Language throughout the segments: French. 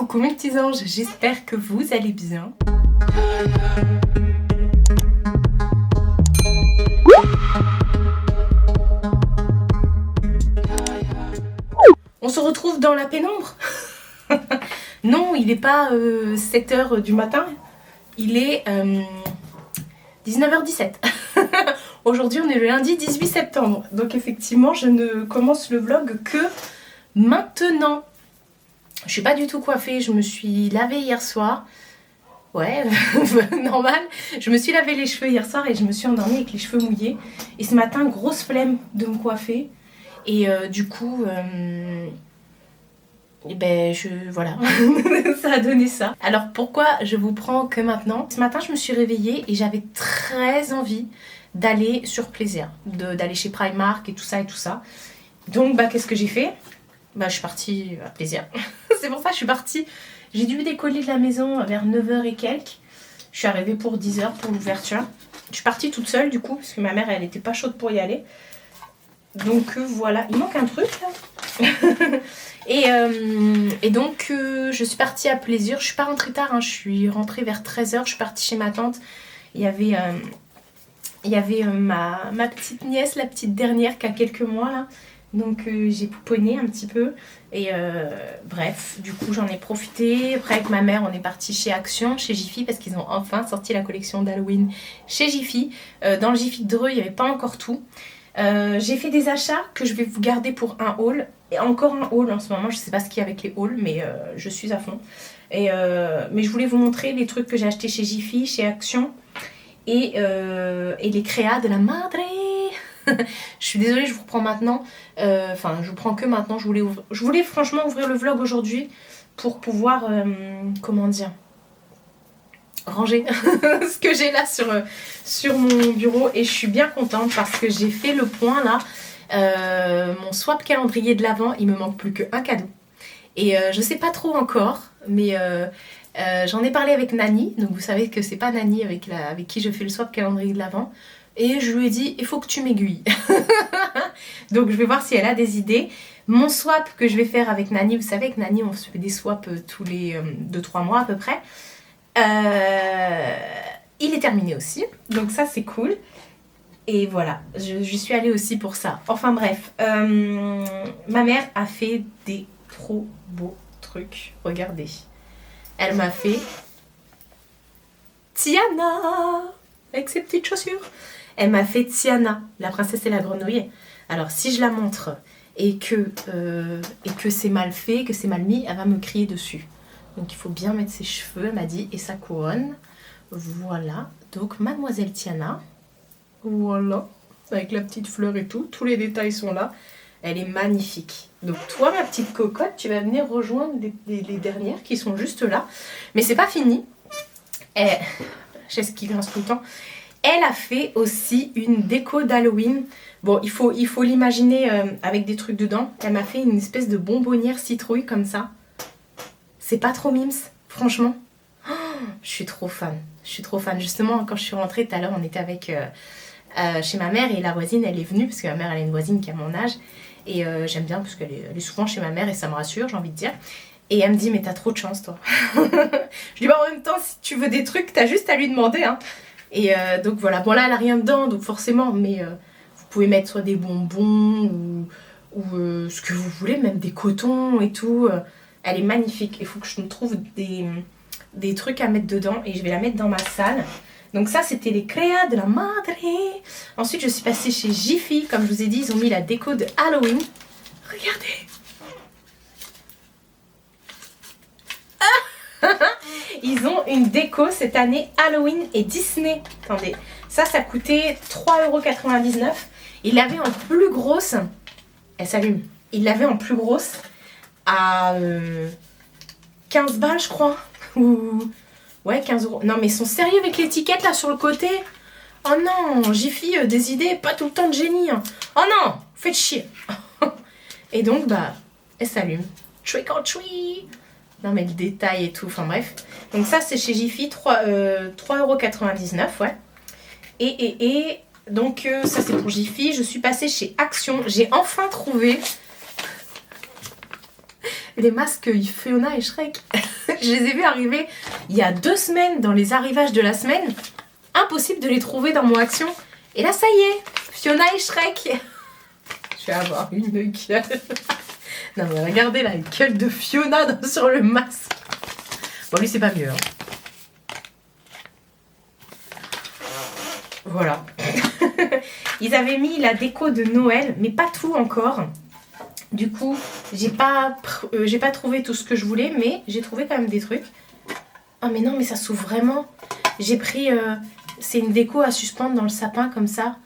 Coucou mes petits anges, j'espère que vous allez bien. On se retrouve dans la pénombre. Non, il n'est pas 7h du matin, il est 19h17. Aujourd'hui, on est le lundi 18 septembre. Donc effectivement, je ne commence le vlog que maintenant. Je suis pas du tout coiffée, je me suis lavée hier soir. Ouais, normal. Je me suis lavé les cheveux hier soir et je me suis endormie avec les cheveux mouillés. Et ce matin, grosse flemme de me coiffer. Et du coup, voilà, ça a donné ça. Alors pourquoi je vous prends que maintenant? Ce matin, je me suis réveillée et j'avais très envie d'aller sur Plaisir, d'aller chez Primark et tout ça et tout ça. Donc qu'est-ce que j'ai fait? Je suis partie à Plaisir. C'est pour ça que je suis partie. J'ai dû décoller de la maison vers 9h et quelques. Je suis arrivée pour 10h pour l'ouverture. Je suis partie toute seule du coup, parce que ma mère elle était pas chaude pour y aller. Donc voilà, il manque un truc là. et donc je suis partie à Plaisir. Je suis pas rentrée tard, hein. Je suis rentrée vers 13h. Je suis partie chez ma tante. Il y avait ma petite nièce, la petite dernière qui a quelques mois là. Donc j'ai pouponné un petit peu et bref, du coup j'en ai profité. Après avec ma mère on est parti chez Action, chez Jiffy, parce qu'ils ont enfin sorti la collection d'Halloween chez Jiffy. Dans le Jiffy de Dreux il n'y avait pas encore tout. J'ai fait des achats que je vais vous garder pour un haul. Et encore un haul en ce moment, je sais pas ce qu'il y a avec les hauls, mais je suis à fond. Mais je voulais vous montrer les trucs que j'ai achetés chez Jiffy, chez Action et les créas de la madre. Je suis désolée, je vous reprends maintenant. Je vous prends que maintenant. Je voulais franchement ouvrir le vlog aujourd'hui pour pouvoir, comment dire, ranger ce que j'ai là sur mon bureau. Et je suis bien contente parce que j'ai fait le point là. Mon swap calendrier de l'Avent, il me manque plus qu'un cadeau. Et je sais pas trop encore, mais j'en ai parlé avec Nani. Donc vous savez que c'est pas Nani avec qui je fais le swap calendrier de l'Avent. Et je lui ai dit, il faut que tu m'aiguilles. Donc je vais voir si elle a des idées. Mon swap que je vais faire avec Nani, vous savez que Nani on se fait des swaps tous les 2-3 mois à peu près. Il est terminé aussi. Donc ça c'est cool. Et voilà, je suis allée aussi pour ça. Enfin bref, ma mère a fait des trop beaux trucs. Regardez. Elle m'a fait Tiana avec ses petites chaussures. Elle m'a fait Tiana, la princesse et la grenouille. Alors si je la montre et que c'est mal fait, que c'est mal mis, elle va me crier dessus. Donc il faut bien mettre ses cheveux, elle m'a dit, et sa couronne. Voilà, donc mademoiselle Tiana. Voilà, avec la petite fleur et tout. Tous les détails sont là. Elle est magnifique. Donc toi, ma petite cocotte, tu vas venir rejoindre les dernières qui sont juste là. Mais c'est pas fini. J'ai ce qui grince tout le temps. Elle a fait aussi une déco d'Halloween. Bon, il faut l'imaginer avec des trucs dedans. Elle m'a fait une espèce de bonbonnière citrouille comme ça. C'est pas trop mimes, franchement. Oh, je suis trop fan. Je suis trop fan. Justement, quand je suis rentrée tout à l'heure, on était avec chez ma mère et la voisine, elle est venue parce que ma mère, elle a une voisine qui a mon âge. Et j'aime bien parce qu'elle est souvent chez ma mère et ça me rassure, j'ai envie de dire. Et elle me dit, mais t'as trop de chance, toi. Je dis, en même temps, si tu veux des trucs, t'as juste à lui demander, hein. Et donc voilà, bon là elle a rien dedans donc forcément, mais vous pouvez mettre soit des bonbons ou ce que vous voulez, même des cotons et tout. Elle est magnifique, il faut que je me trouve des trucs à mettre dedans et je vais la mettre dans ma salle. Donc ça c'était les créas de la madre. Ensuite je suis passée chez Jiffy, comme je vous ai dit, ils ont mis la déco de Halloween. Regardez. Ils ont une déco cette année Halloween et Disney. Attendez, ça coûtait 3,99 €. Il l'avait en plus grosse. Elle s'allume. Il l'avait en plus grosse à 15 balles, je crois. Ou ouais, 15 €. Non, mais ils sont sérieux avec l'étiquette là sur le côté. Oh non, Jiffy, des idées, pas tout le temps de génie. Hein. Oh non, faites chier. Et donc, elle s'allume. Trick or treat. Non mais le détail et tout, enfin bref. Donc ça c'est chez Jiffy, 3,99 €, ouais. Et donc ça c'est pour Jiffy. Je suis passée chez Action. J'ai enfin trouvé les masques Fiona et Shrek. Je les ai vus arriver il y a 2 semaines dans les arrivages de la semaine. Impossible de les trouver dans mon action. Et là, ça y est, Fiona et Shrek. Je vais avoir une gueule. Non mais regardez la gueule de Fiona sur le masque. Bon, lui, c'est pas mieux. Hein. Voilà. Ils avaient mis la déco de Noël, mais pas tout encore. Du coup, j'ai pas trouvé tout ce que je voulais, mais j'ai trouvé quand même des trucs. Ah mais non, mais ça s'ouvre vraiment. J'ai pris... c'est une déco à suspendre dans le sapin comme ça.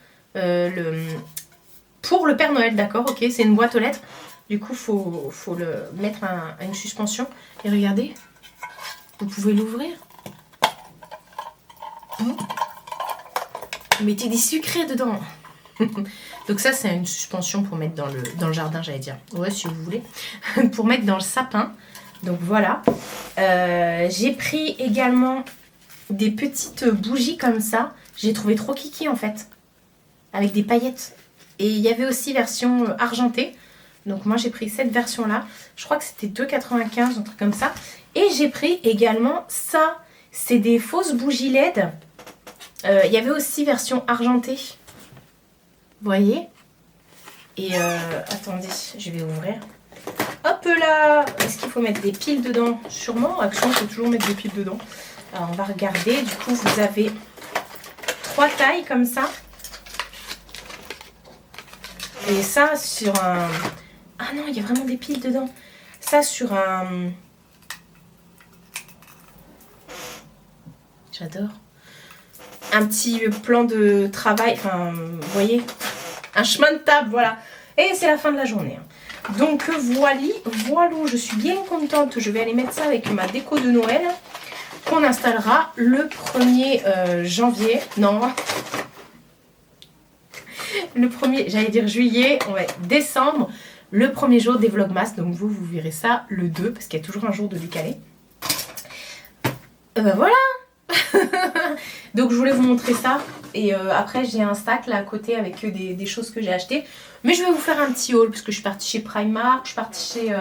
Pour le Père Noël, d'accord, ok. C'est une boîte aux lettres. Du coup, faut le mettre à une suspension. Et regardez, vous pouvez l'ouvrir. Vous mettez des sucrés dedans. Donc ça, c'est une suspension pour mettre dans le jardin, j'allais dire. Ouais, si vous voulez. Pour mettre dans le sapin. Donc voilà. J'ai pris également des petites bougies comme ça. J'ai trouvé trop kiki en fait. Avec des paillettes. Et il y avait aussi version argentée. Donc moi j'ai pris cette version là. Je crois que c'était 2,95, un truc comme ça. Et j'ai pris également ça. C'est des fausses bougies LED. Il y avait aussi version argentée. Vous voyez? Et attendez, je vais ouvrir. Hop là! Est-ce qu'il faut mettre des piles dedans? Sûrement, Action, il faut toujours mettre des piles dedans. Alors on va regarder. Du coup, vous avez 3 tailles comme ça. Et ça sur un... Ah non, il y a vraiment des piles dedans. Ça sur un... J'adore. Un petit plan de travail. Enfin, vous voyez, un chemin de table, voilà. Et c'est la fin de la journée. Donc voilà, je suis bien contente. Je vais aller mettre ça avec ma déco de Noël qu'on installera le 1er janvier. Non. Le 1er, j'allais dire juillet, ouais, décembre, le 1er jour des Vlogmas. Donc vous verrez ça le 2, parce qu'il y a toujours un jour de décalé. Ben voilà. Donc je voulais vous montrer ça. Et après j'ai un stack là à côté avec des choses que j'ai achetées. Mais je vais vous faire un petit haul, parce que je suis partie chez Primark, je suis partie chez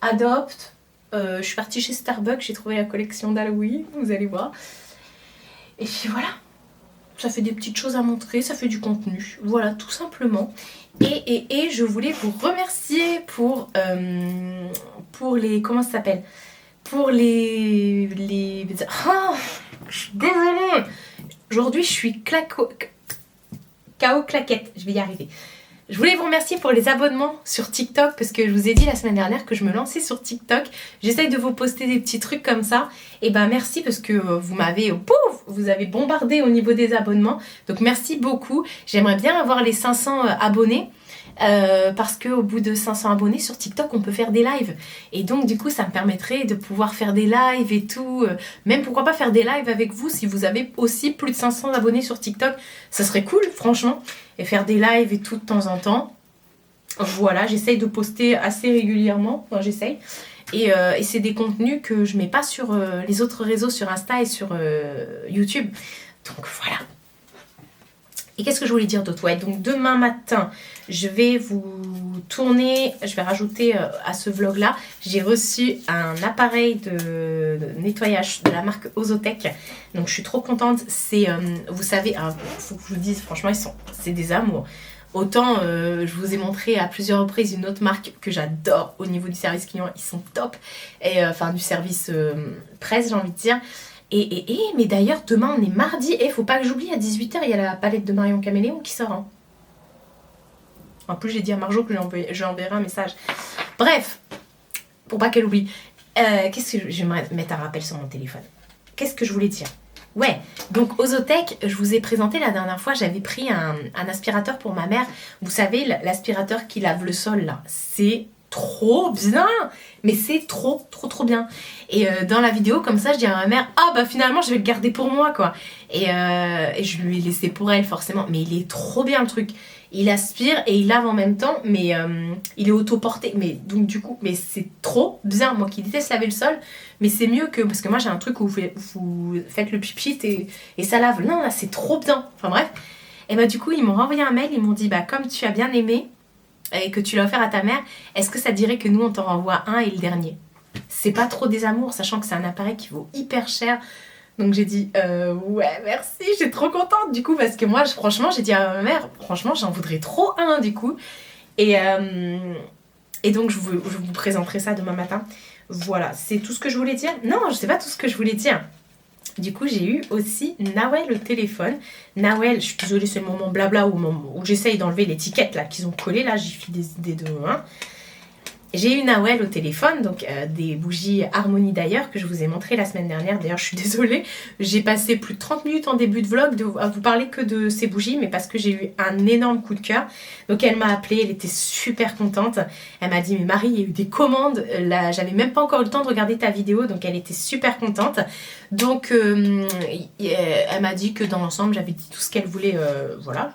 Adopt, je suis partie chez Starbucks, j'ai trouvé la collection d'Halloween, vous allez voir. Et puis voilà. Ça fait des petites choses à montrer, ça fait du contenu. Voilà, tout simplement. Et je voulais vous remercier pour les... Comment ça s'appelle? Pour les... Oh, je suis désolée. Aujourd'hui, je suis KO claquette. Je vais y arriver. Je voulais vous remercier pour les abonnements sur TikTok parce que je vous ai dit la semaine dernière que je me lançais sur TikTok. J'essaye de vous poster des petits trucs comme ça. Et ben merci parce que vous m'avez, vous avez bombardé au niveau des abonnements. Donc merci beaucoup. J'aimerais bien avoir les 500 abonnés. Parce qu'au bout de 500 abonnés sur TikTok, on peut faire des lives. Et donc, du coup, ça me permettrait de pouvoir faire des lives et tout. Même pourquoi pas faire des lives avec vous si vous avez aussi plus de 500 abonnés sur TikTok. Ça serait cool, franchement. Et faire des lives et tout de temps en temps. Voilà, j'essaye de poster assez régulièrement. Enfin, j'essaye. Et c'est des contenus que je mets pas sur les autres réseaux, sur Insta et sur YouTube. Donc, voilà. Et qu'est-ce que je voulais dire d'autre? Ouais, donc demain matin, je vais vous tourner, je vais rajouter à ce vlog-là, j'ai reçu un appareil de nettoyage de la marque Ozotech. Donc je suis trop contente. C'est, vous savez, il faut que je vous dise, franchement, c'est des amours. Autant, je vous ai montré à plusieurs reprises une autre marque que j'adore au niveau du service client, ils sont top. Et enfin, du service presse, j'ai envie de dire. Mais d'ailleurs, demain on est mardi. Et faut pas que j'oublie, à 18h, il y a la palette de Marion Caméléon qui sort. Hein. En plus, j'ai dit à Marjo que je enverrai un message. Bref, pour pas qu'elle oublie. Qu'est-ce que je vais mettre un rappel sur mon téléphone? Qu'est-ce que je voulais dire? Ouais, donc Ozotech, je vous ai présenté la dernière fois, j'avais pris un aspirateur pour ma mère. Vous savez, l'aspirateur qui lave le sol, là, c'est trop bien, mais c'est trop bien. Et dans la vidéo comme ça, je dis à ma mère, ah bah finalement je vais le garder pour moi quoi. Et je lui ai laissé pour elle forcément, mais il est trop bien le truc. Il aspire et il lave en même temps, mais il est autoporté. Mais donc du coup, mais c'est trop bien. Moi qui déteste laver le sol, mais c'est mieux que, parce que moi j'ai un truc où vous faites le pipi et ça lave. Non là c'est trop bien. Enfin bref. Et bah du coup ils m'ont renvoyé un mail, ils m'ont dit bah comme tu as bien aimé, et que tu l'as offert à ta mère, est-ce que ça te dirait que nous on t'en renvoie un et le dernier? C'est pas trop des amours, sachant que c'est un appareil qui vaut hyper cher. Donc j'ai dit ouais merci, j'étais trop contente du coup parce que moi franchement j'ai dit à ma mère franchement j'en voudrais trop un du coup et donc je vous présenterai ça demain matin. Voilà, c'est tout ce que je voulais dire. Non, je sais pas tout ce que je voulais dire. Du coup j'ai eu aussi Nawel au téléphone. Nawel, je suis désolée c'est le moment blabla où j'essaye d'enlever l'étiquette là qu'ils ont collée là, j'ai fait des idées de moi. J'ai eu Nawel au téléphone, donc des bougies Harmonie d'ailleurs que je vous ai montré la semaine dernière. D'ailleurs, je suis désolée, j'ai passé plus de 30 minutes en début de vlog à vous parler que de ces bougies, mais parce que j'ai eu un énorme coup de cœur. Donc elle m'a appelée, elle était super contente. Elle m'a dit, mais Marie, il y a eu des commandes, là, j'avais même pas encore eu le temps de regarder ta vidéo, donc elle était super contente. Donc elle m'a dit que dans l'ensemble, j'avais dit tout ce qu'elle voulait, voilà.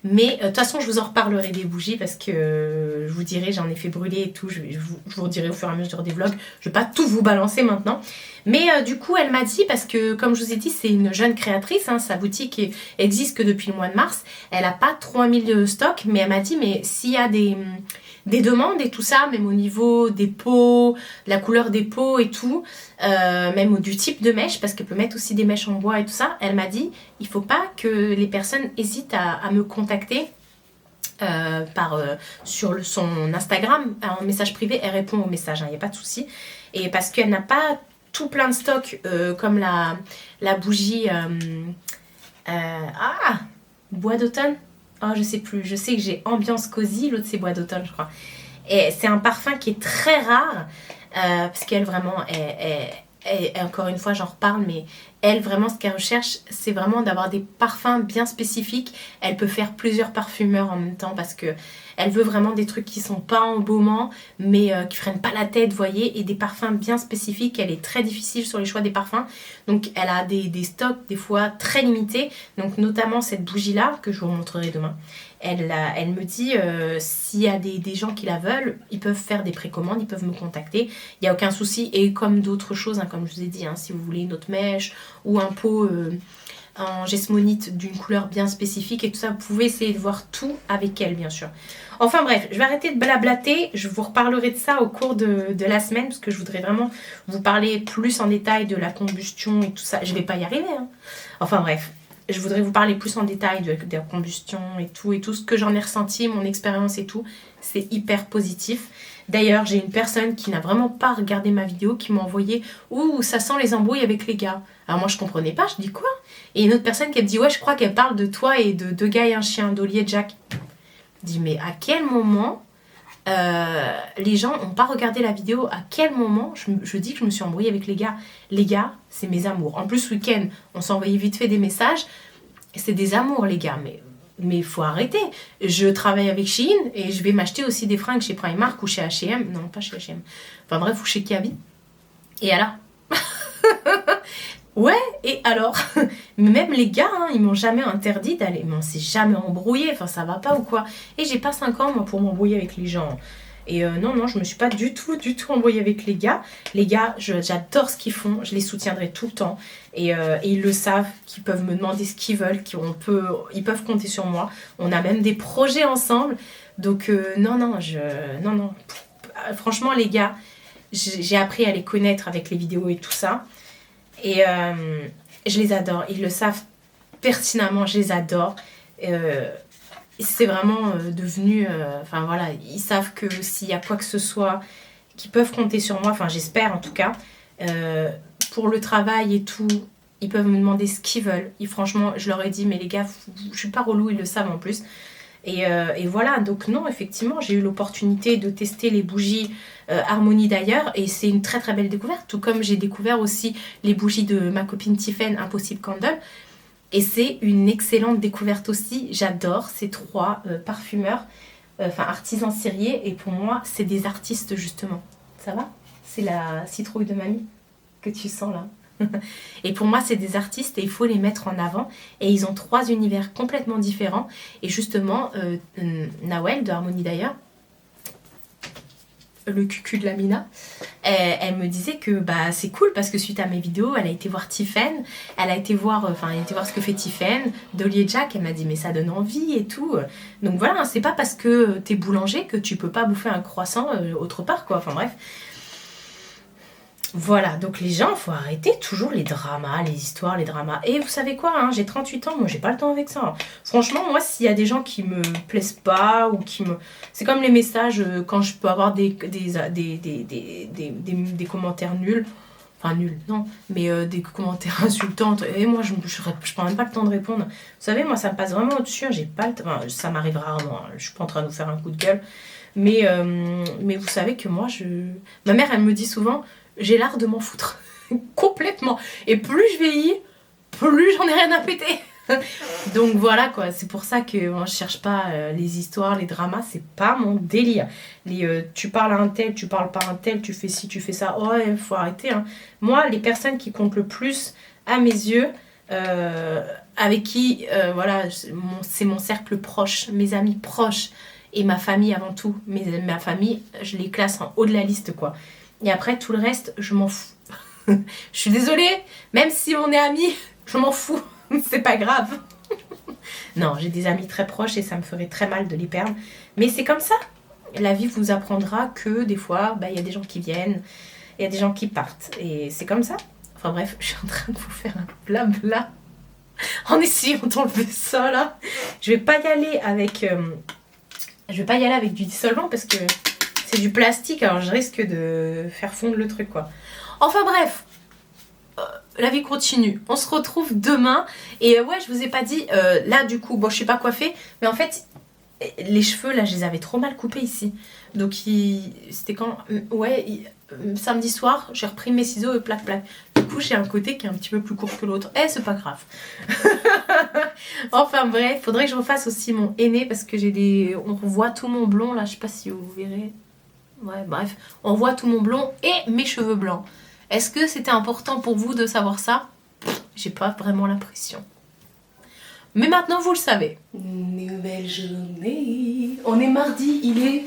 Mais de toute façon, je vous en reparlerai des bougies parce que je vous dirai, j'en ai fait brûler et tout. Je vous dirai au fur et à mesure des vlogs. Je ne vais pas tout vous balancer maintenant. Mais du coup, elle m'a dit, parce que comme je vous ai dit, c'est une jeune créatrice. Hein, sa boutique existe que depuis le mois de mars. Elle n'a pas 3000 stocks, mais elle m'a dit, mais s'il y a des demandes et tout ça, même au niveau des pots, de la couleur des pots et tout, même du type de mèche, parce qu'elle peut mettre aussi des mèches en bois et tout ça, elle m'a dit, il faut pas que les personnes hésitent à me contacter sur son Instagram, en message privé, elle répond aux messages, il n'y a pas de souci. Et parce qu'elle n'a pas tout plein de stock, comme la bougie bois d'automne. Oh, je sais plus, je sais que j'ai Ambiance Cosy, l'autre c'est bois d'automne je crois. Et c'est un parfum qui est très rare, parce qu'elle vraiment, encore une fois j'en reparle, mais elle vraiment ce qu'elle recherche c'est vraiment d'avoir des parfums bien spécifiques. Elle peut faire plusieurs parfumeurs en même temps parce que elle veut vraiment des trucs qui sont pas embaumants mais qui freinent pas la tête, vous voyez, et des parfums bien spécifiques. Elle est très difficile sur les choix des parfums, donc elle a des stocks des fois très limités, donc notamment cette bougie là que je vous montrerai demain. Elle me dit s'il y a des gens qui la veulent, ils peuvent faire des précommandes, ils peuvent me contacter, il n'y a aucun souci. Et comme d'autres choses, hein, comme je vous ai dit, hein, si vous voulez une autre mèche ou un pot en gesmonite d'une couleur bien spécifique et tout ça, vous pouvez essayer de voir tout avec elle bien sûr. Enfin bref, je vais arrêter de blablater, je vous reparlerai de ça au cours de la semaine parce que je voudrais vraiment vous parler plus en détail de la combustion et tout ça. Je vais pas y arriver, hein. Enfin bref, je voudrais vous parler plus en détail de la combustion et tout ce que j'en ai ressenti, mon expérience et tout. C'est hyper positif. D'ailleurs, j'ai une personne qui n'a vraiment pas regardé ma vidéo qui m'a envoyé « Ouh, ça sent les embrouilles avec les gars ». Alors moi, je comprenais pas, je dis « Quoi ?» Et une autre personne qui me dit « Ouais, je crois qu'elle parle de toi et de deux gars et un chien, d'Oli et Jack ». Je dis « Mais à quel moment les gens n'ont pas regardé la vidéo? À quel moment je dis que je me suis embrouillée avec les gars? Les gars, c'est mes amours. En plus, ce week-end, on s'est envoyé vite fait des messages. C'est des amours, les gars, mais il faut arrêter. Je travaille avec Shein et je vais m'acheter aussi des fringues chez Primark ou chez H&M. Non, pas chez H&M. Enfin bref, ou chez Kiabi. Et alors ouais, et alors mais même les gars, hein, ils m'ont jamais interdit d'aller. Mais on s'est jamais embrouillé. Enfin, ça va pas ou quoi? Et j'ai pas 5 ans, moi, pour m'embrouiller avec les gens. Et non, je me suis pas du tout embrouillée avec les gars. Les gars, j'adore ce qu'ils font. Je les soutiendrai tout le temps. Et ils le savent, qu'ils peuvent me demander ce qu'ils veulent. Ils peuvent compter sur moi. On a même des projets ensemble. Donc, non. Franchement, les gars, j'ai appris à les connaître avec les vidéos et tout ça. Et je les adore. Ils le savent pertinemment, je les adore. C'est vraiment devenu... Enfin voilà, ils savent que s'il y a quoi que ce soit, qu'ils peuvent compter sur moi. Enfin, j'espère en tout cas. Pour le travail et tout, ils peuvent me demander ce qu'ils veulent. Et franchement, je leur ai dit, mais les gars, je suis pas relou, ils le savent en plus. Et voilà, donc non, effectivement, j'ai eu l'opportunité de tester les bougies Harmonie d'ailleurs, et c'est une très très belle découverte, tout comme j'ai découvert aussi les bougies de ma copine Tiffen, Impossible Candle, et c'est une excellente découverte aussi. J'adore ces trois parfumeurs, artisans ciriers, et pour moi, c'est des artistes justement. Ça va? C'est la citrouille de mamie que tu sens là. Et pour moi, c'est des artistes et il faut les mettre en avant. Et ils ont 3 univers complètement différents. Et justement, Nawel de Harmonie d'ailleurs, le cucu de la Mina, elle me disait que bah, c'est cool parce que suite à mes vidéos, elle a été voir Tiffen, elle a été voir ce que fait Tiffen, Dolly et Jack, elle m'a dit mais ça donne envie et tout. Donc voilà, c'est pas parce que t'es boulanger que tu peux pas bouffer un croissant autre part quoi, enfin bref. Voilà, donc les gens, faut arrêter toujours les dramas, les histoires, les dramas. Et vous savez quoi, hein, j'ai 38 ans, moi j'ai pas le temps avec ça. Hein. Franchement, moi s'il y a des gens qui me plaisent pas ou qui me... C'est comme les messages quand je peux avoir des commentaires nuls. Enfin nuls, non, mais des commentaires insultants. Et moi je prends même pas le temps de répondre. Vous savez, moi ça me passe vraiment au-dessus, hein, j'ai pas le temps. Enfin, ça m'arrive rarement, hein, je suis pas en train de vous faire un coup de gueule. Mais vous savez que moi, ma mère elle me dit souvent... J'ai l'art de m'en foutre. Complètement. Et plus je vieillis, plus j'en ai rien à péter. Donc voilà quoi, c'est pour ça que moi, je cherche pas les histoires, les dramas, c'est pas mon délire. Tu parles à un tel, tu parles pas à un tel, tu fais ci, tu fais ça, oh il faut arrêter. Hein. Moi, les personnes qui comptent le plus à mes yeux, avec qui, voilà, c'est mon cercle proche, mes amis proches et ma famille avant tout. Ma famille, je les classe en haut de la liste quoi. Et après, tout le reste, je m'en fous. Je suis désolée, même si on est amis, je m'en fous. C'est pas grave. Non, j'ai des amis très proches et ça me ferait très mal de les perdre. Mais c'est comme ça. La vie vous apprendra que des fois, y a des gens qui viennent, il y a des gens qui partent. Et c'est comme ça. Enfin bref, je suis en train de vous faire un blabla en essayant d'enlever ça là. Je vais pas y aller avec du dissolvant parce que... C'est du plastique, alors je risque de faire fondre le truc, quoi. Enfin bref, la vie continue. On se retrouve demain. Et ouais, je vous ai pas dit, là du coup, bon, je suis pas coiffée, mais en fait, les cheveux, là, je les avais trop mal coupés ici. Donc, c'était quand... Ouais, samedi soir, j'ai repris mes ciseaux et plac. Du coup, j'ai un côté qui est un petit peu plus court que l'autre. C'est pas grave. Enfin bref, faudrait que je refasse aussi mon henné parce que on voit tout mon blond, là, je sais pas si vous verrez... Ouais, bref, on voit tout mon blond et mes cheveux blancs. Est-ce que c'était important pour vous de savoir ça? J'ai pas vraiment l'impression. Mais maintenant, vous le savez. Nouvelle journée. On est mardi, il est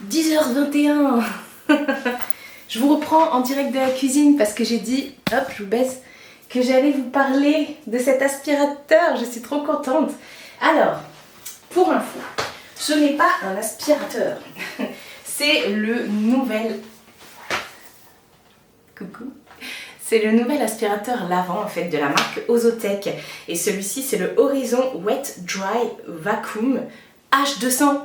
10h21. Je vous reprends en direct de la cuisine parce que j'ai dit, hop, je vous baisse, que j'allais vous parler de cet aspirateur. Je suis trop contente. Alors, pour info, ce n'est pas un aspirateur. C'est le nouvel... Coucou. C'est le nouvel aspirateur lavant en fait de la marque Ozotech. Et celui-ci c'est le Horizon Wet Dry Vacuum H200.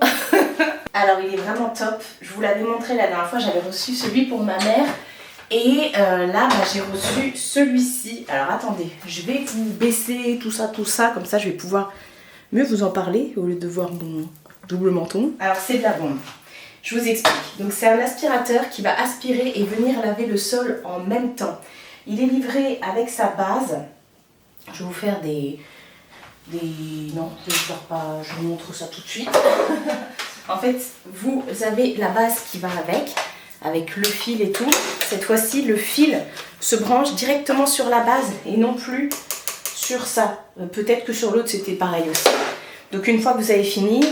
Alors il est vraiment top. Je vous l'avais montré la dernière fois, j'avais reçu celui pour ma mère. Et là j'ai reçu celui-ci. Alors attendez, je vais vous baisser tout ça, comme ça je vais pouvoir mieux vous en parler au lieu de voir mon double menton. Alors c'est de la bombe. Je vous explique. Donc c'est un aspirateur qui va aspirer et venir laver le sol en même temps. Il est livré avec sa base. Je vais vous faire Non, je ne pas, je vous montre ça tout de suite. En fait, vous avez la base qui va avec le fil et tout. Cette fois-ci, le fil se branche directement sur la base et non plus sur ça. Peut-être que sur l'autre, c'était pareil aussi. Donc une fois que vous avez fini,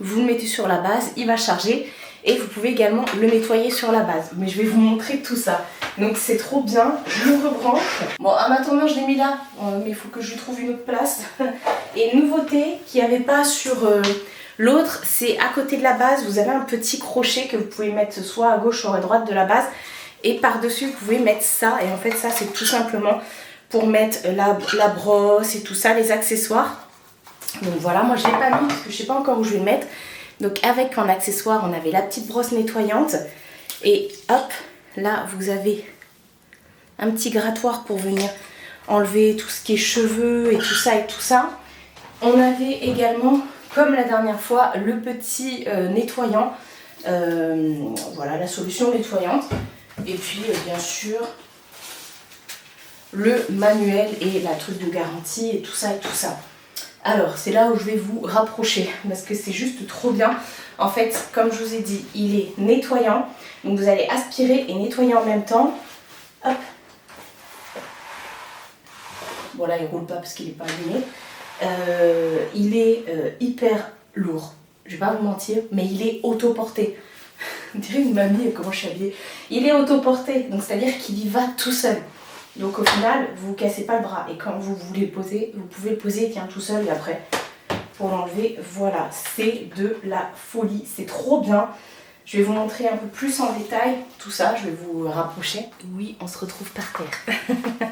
vous le mettez sur la base, il va charger. Et vous pouvez également le nettoyer sur la base. Mais je vais vous montrer tout ça. Donc c'est trop bien. Je le rebranche. Bon, en attendant, je l'ai mis là. Mais il faut que je lui trouve une autre place. Et nouveauté qu'il n'y avait pas sur l'autre, c'est à côté de la base, vous avez un petit crochet que vous pouvez mettre soit à gauche, soit à droite de la base. Et par-dessus, vous pouvez mettre ça. Et en fait, ça, c'est tout simplement pour mettre la brosse et tout ça, les accessoires. Donc voilà, moi je ne l'ai pas mis parce que je ne sais pas encore où je vais le mettre. Donc avec en accessoire, on avait la petite brosse nettoyante. Et hop, là vous avez un petit grattoir pour venir enlever tout ce qui est cheveux et tout ça et tout ça. On avait également, comme la dernière fois, le petit nettoyant. Voilà, la solution nettoyante. Et puis bien sûr, le manuel et la truc de garantie et tout ça et tout ça. Alors, c'est là où je vais vous rapprocher parce que c'est juste trop bien. En fait, comme je vous ai dit, il est nettoyant. Donc, vous allez aspirer et nettoyer en même temps. Hop. Bon, là, il ne roule pas parce qu'il n'est pas allumé. Il est hyper lourd. Je ne vais pas vous mentir, mais il est autoporté. on dirait une mamie, comment je suis habillée. Il est autoporté, donc c'est-à-dire qu'il y va tout seul. Donc au final, vous ne cassez pas le bras. Et quand vous voulez le poser, vous pouvez le poser, il tient tout seul. Et après, pour l'enlever, voilà, c'est de la folie. C'est trop bien. Je vais vous montrer un peu plus en détail tout ça. Je vais vous rapprocher. Oui, on se retrouve par terre.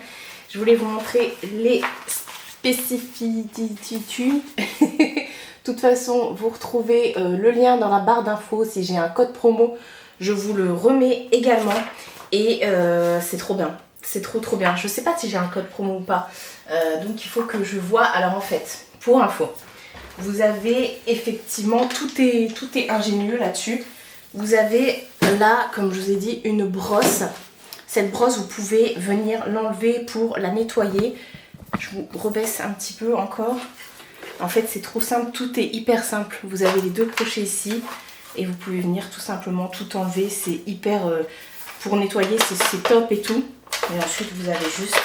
Je voulais vous montrer les spécificités. De toute façon, vous retrouvez le lien dans la barre d'infos. Si j'ai un code promo, je vous le remets également. Et c'est trop bien. C'est trop bien. Je sais pas si j'ai un code promo ou pas. Donc il faut que je vois. Alors en fait, pour info, vous avez effectivement, tout est ingénieux là-dessus. Vous avez là, comme je vous ai dit, une brosse. Cette brosse, vous pouvez venir l'enlever pour la nettoyer. Je vous rebaisse un petit peu encore. En fait, c'est trop simple. Tout est hyper simple. Vous avez les 2 crochets ici. Et vous pouvez venir tout simplement tout enlever. C'est hyper... pour nettoyer, c'est top et tout. Et ensuite, vous avez juste...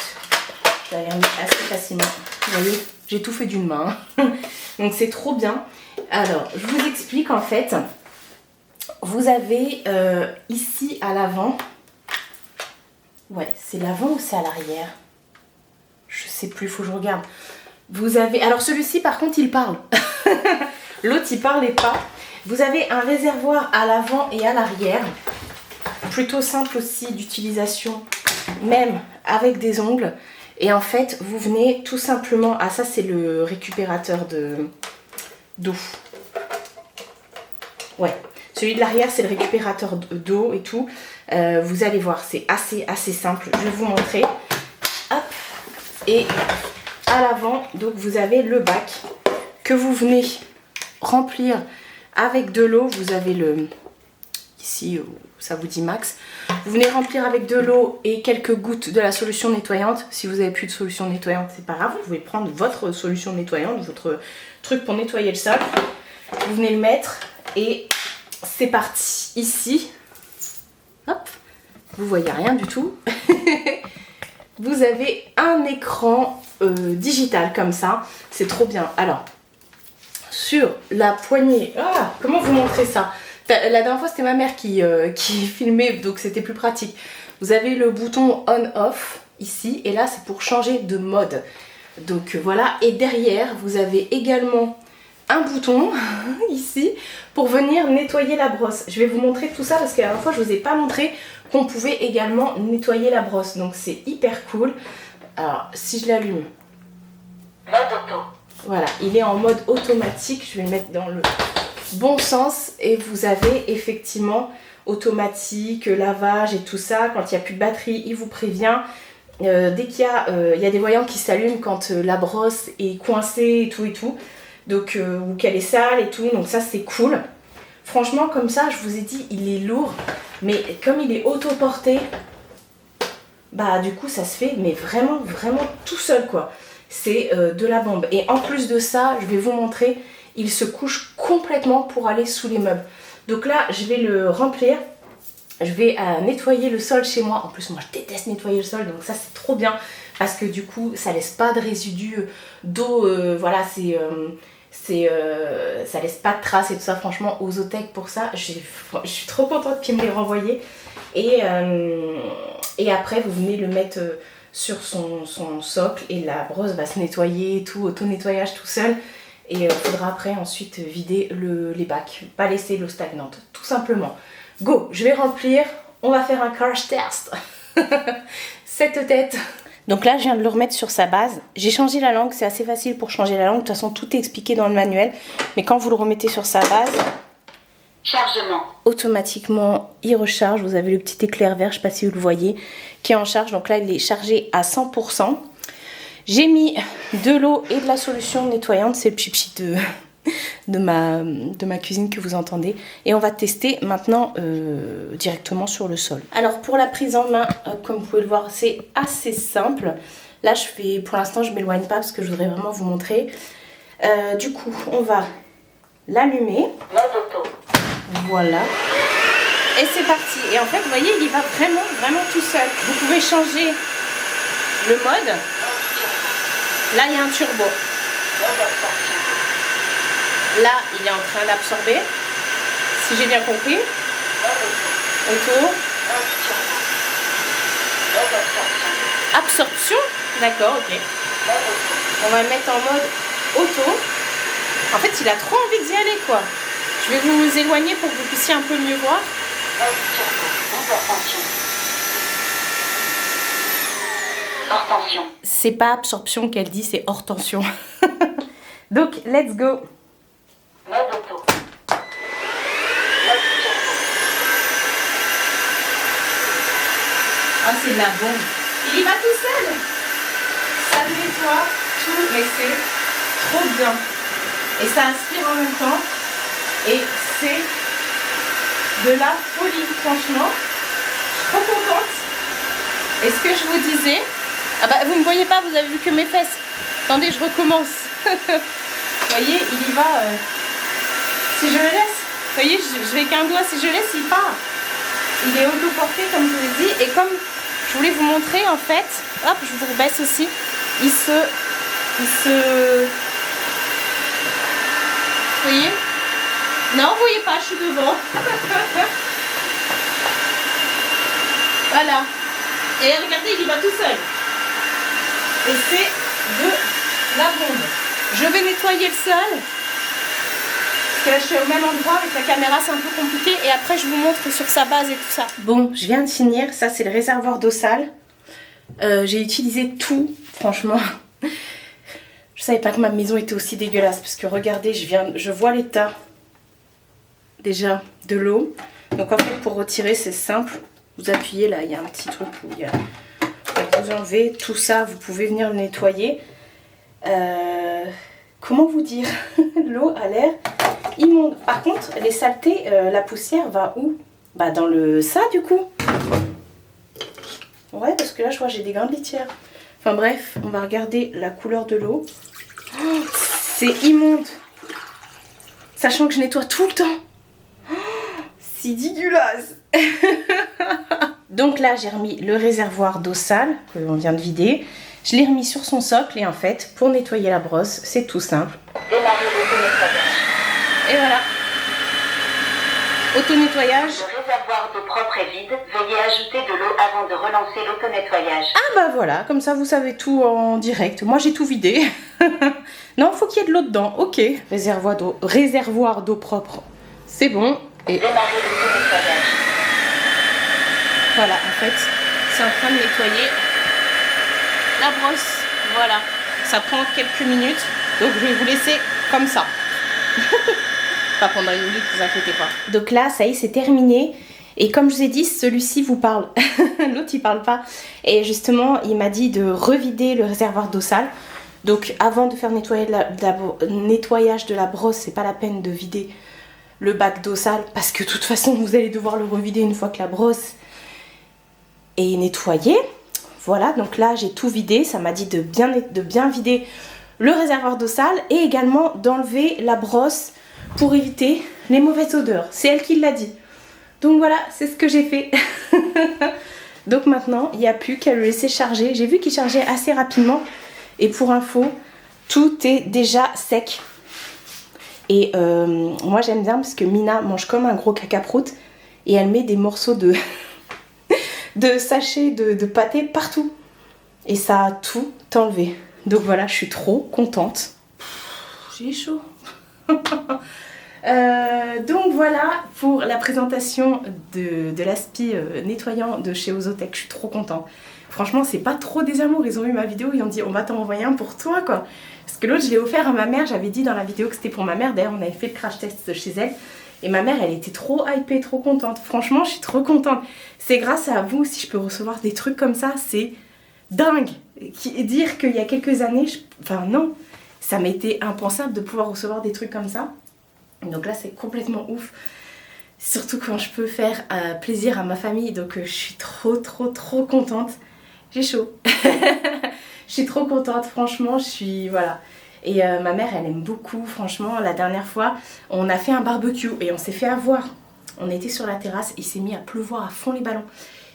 Je l'ai remis assez facilement. Vous voyez, j'ai tout fait d'une main. Donc, c'est trop bien. Alors, je vous explique en fait. Vous avez ici à l'avant... Ouais, c'est l'avant ou c'est à l'arrière? Je sais plus, il faut que je regarde. Vous avez... Alors, celui-ci, par contre, il parle. L'autre, il parlait pas. Vous avez un réservoir à l'avant et à l'arrière. Plutôt simple aussi d'utilisation, même avec des ongles. Et en fait, vous venez tout simplement... Ah, ça, c'est le récupérateur d'eau. Ouais. Celui de l'arrière, c'est le récupérateur d'eau et tout. Vous allez voir, c'est assez simple. Je vais vous montrer. Hop. Et à l'avant, donc vous avez le bac que vous venez remplir avec de l'eau. Vous avez le... Ici, ça vous dit max. Vous venez remplir avec de l'eau et quelques gouttes de la solution nettoyante. Si vous n'avez plus de solution nettoyante, c'est pas grave. Vous pouvez prendre votre solution nettoyante, votre truc pour nettoyer le sol. Vous venez le mettre et c'est parti. Ici, hop, vous voyez rien du tout. Vous avez un écran digital comme ça. C'est trop bien. Alors, sur la poignée... Ah, comment vous montrer ça? La dernière fois, c'était ma mère qui filmait, donc c'était plus pratique. Vous avez le bouton on-off ici, et là, c'est pour changer de mode. Donc voilà, et derrière, vous avez également un bouton ici pour venir nettoyer la brosse. Je vais vous montrer tout ça parce que la dernière fois, je ne vous ai pas montré qu'on pouvait également nettoyer la brosse. Donc c'est hyper cool. Alors, si je l'allume... Mode auto. Voilà, il est en mode automatique. Je vais le mettre dans le... bon sens et vous avez effectivement automatique, lavage et tout ça. Quand il n'y a plus de batterie, il vous prévient. Dès qu'il y a des voyants qui s'allument quand la brosse est coincée et tout. Donc, ou qu'elle est sale et tout. Donc ça, c'est cool. Franchement, comme ça, je vous ai dit, il est lourd. Mais comme il est autoporté, bah du coup, ça se fait mais vraiment tout seul quoi. C'est de la bombe. Et en plus de ça, je vais vous montrer... Il se couche complètement pour aller sous les meubles. Donc là, je vais le remplir. Je vais nettoyer le sol chez moi. En plus, moi, je déteste nettoyer le sol. Donc ça, c'est trop bien. Parce que du coup, ça laisse pas de résidus d'eau. Voilà, ça laisse pas de traces et tout ça. Franchement, Ozotech pour ça, je suis trop contente qu'ils me l'aient renvoyé. Et après, vous venez le mettre sur son socle. Et la brosse va se nettoyer et tout. Auto-nettoyage tout seul. Et il faudra après ensuite vider les bacs, pas laisser l'eau stagnante, tout simplement. Go, je vais remplir, on va faire un crash test. Cette tête. Donc là, je viens de le remettre sur sa base. J'ai changé la langue, c'est assez facile pour changer la langue. De toute façon, tout est expliqué dans le manuel. Mais quand vous le remettez sur sa base, chargement. Automatiquement, il recharge. Vous avez le petit éclair vert, je ne sais pas si vous le voyez, qui est en charge. Donc là, il est chargé à 100%. J'ai mis de l'eau et de la solution nettoyante, c'est le pchit de ma cuisine que vous entendez. Et on va tester maintenant directement sur le sol. Alors pour la prise en main, comme vous pouvez le voir, c'est assez simple. Là, pour l'instant, je ne m'éloigne pas parce que je voudrais vraiment vous montrer. Du coup, on va l'allumer. Voilà. Et c'est parti. Et en fait, vous voyez, il va vraiment tout seul. Vous pouvez changer le mode. Là, il y a un turbo. Là, il est en train d'absorber. Si j'ai bien compris. Auto. Absorption. D'accord, ok. On va le mettre en mode auto. En fait, il a trop envie d'y aller, quoi. Je vais vous éloigner pour que vous puissiez un peu mieux voir. Hors tension. C'est pas absorption qu'elle dit, c'est hors tension. Donc, let's go. Mode auto. Ah, c'est de la bombe. Il y va tout seul. Ça nettoie tout, mais c'est trop bien. Et ça aspire en même temps. Et c'est de la folie, franchement. Je suis trop contente. Et ce que je vous disais... Ah bah, vous ne me voyez pas, vous avez vu que mes fesses. Attendez, je recommence. Vous voyez, il y va... Si je le laisse, vous voyez, je vais qu'un doigt. Si je laisse, il part. Il est autoporté, comme je vous l'ai dit. Et comme je voulais vous montrer, en fait... Hop, je vous rebaisse aussi. Il se... Vous voyez? Non, vous voyez pas, je suis devant. Voilà. Et regardez, il y va tout seul. Et c'est de la bombe. Je vais nettoyer le sol. Parce que là, je suis au même endroit. Avec la caméra, c'est un peu compliqué. Et après, je vous montre sur sa base et tout ça. Bon, je viens de finir. Ça, c'est le réservoir d'eau sale. J'ai utilisé tout, franchement. Je savais pas que ma maison était aussi dégueulasse. Parce que regardez, je vois l'état déjà de l'eau. Donc en fait, pour retirer, c'est simple. Vous appuyez là, il y a un petit truc où il y a... Vous enlevez tout ça, vous pouvez venir le nettoyer. Comment vous dire? L'eau a l'air immonde. Par contre, les saletés, la poussière va où? Bah dans le ça du coup. Ouais, parce que là je vois j'ai des grains de litière. Enfin bref, on va regarder la couleur de l'eau. Oh, c'est immonde. Sachant que je nettoie tout le temps. Oh, c'est dégueulasse. Donc là j'ai remis le réservoir d'eau sale que l'on vient de vider. Je l'ai remis sur son socle et en fait pour nettoyer la brosse c'est tout simple. Démarrer l'auto-nettoyage. Et voilà. Auto-nettoyage. Le réservoir d'eau propre est vide. Veuillez ajouter de l'eau avant de relancer l'auto-nettoyage. Ah bah voilà, comme ça vous savez tout en direct. Moi j'ai tout vidé. Non, faut qu'il y ait de l'eau dedans. Ok. Réservoir d'eau propre. C'est bon. Et Démarrer l'auto-nettoyage. voilà, en fait, c'est en train de nettoyer la brosse. Voilà. Ça prend quelques minutes. Donc je vais vous laisser comme ça. Pas pendant une minute, vous inquiétez pas. Donc là, ça y est, c'est terminé. Et comme je vous ai dit, celui-ci vous parle. L'autre, il parle pas. Et justement, il m'a dit de revider le réservoir d'eau sale. Donc avant de faire nettoyage de la brosse, c'est pas la peine de vider le bac d'eau sale. Parce que de toute façon, vous allez devoir le revider une fois que la brosse est nettoyée. Voilà, donc là, j'ai tout vidé. Ça m'a dit de bien vider le réservoir d'eau sale. Et également d'enlever la brosse pour éviter les mauvaises odeurs. C'est elle qui l'a dit. Donc voilà, c'est ce que j'ai fait. Donc maintenant, il n'y a plus qu'à le laisser charger. J'ai vu qu'il chargeait assez rapidement. Et pour info, tout est déjà sec. Et moi j'aime bien parce que Mina mange comme un gros cacaproute. Et elle met des morceaux de, de sachets de pâté partout. Et ça a tout enlevé. Donc voilà, je suis trop contente. J'ai chaud. Donc voilà pour la présentation de l'aspi nettoyant de chez Ozotech. Je suis trop contente. Franchement, c'est pas trop des amours. Ils ont vu ma vidéo, ils ont dit on va t'en envoyer un pour toi quoi. Parce que l'autre, je l'ai offert à ma mère. J'avais dit dans la vidéo que c'était pour ma mère. D'ailleurs, on avait fait le crash test chez elle. Et ma mère, elle était trop hypée, trop contente. Franchement, je suis trop contente. C'est grâce à vous si je peux recevoir des trucs comme ça. C'est dingue. Dire qu'il y a quelques années, enfin non, ça m'était impensable de pouvoir recevoir des trucs comme ça. Donc là, c'est complètement ouf. Surtout quand je peux faire plaisir à ma famille. Donc je suis trop contente. J'ai chaud. Je suis trop contente, franchement, je suis... Voilà. Et ma mère, elle aime beaucoup, franchement. La dernière fois, on a fait un barbecue et on s'est fait avoir. On était sur la terrasse, il s'est mis à pleuvoir à fond les ballons.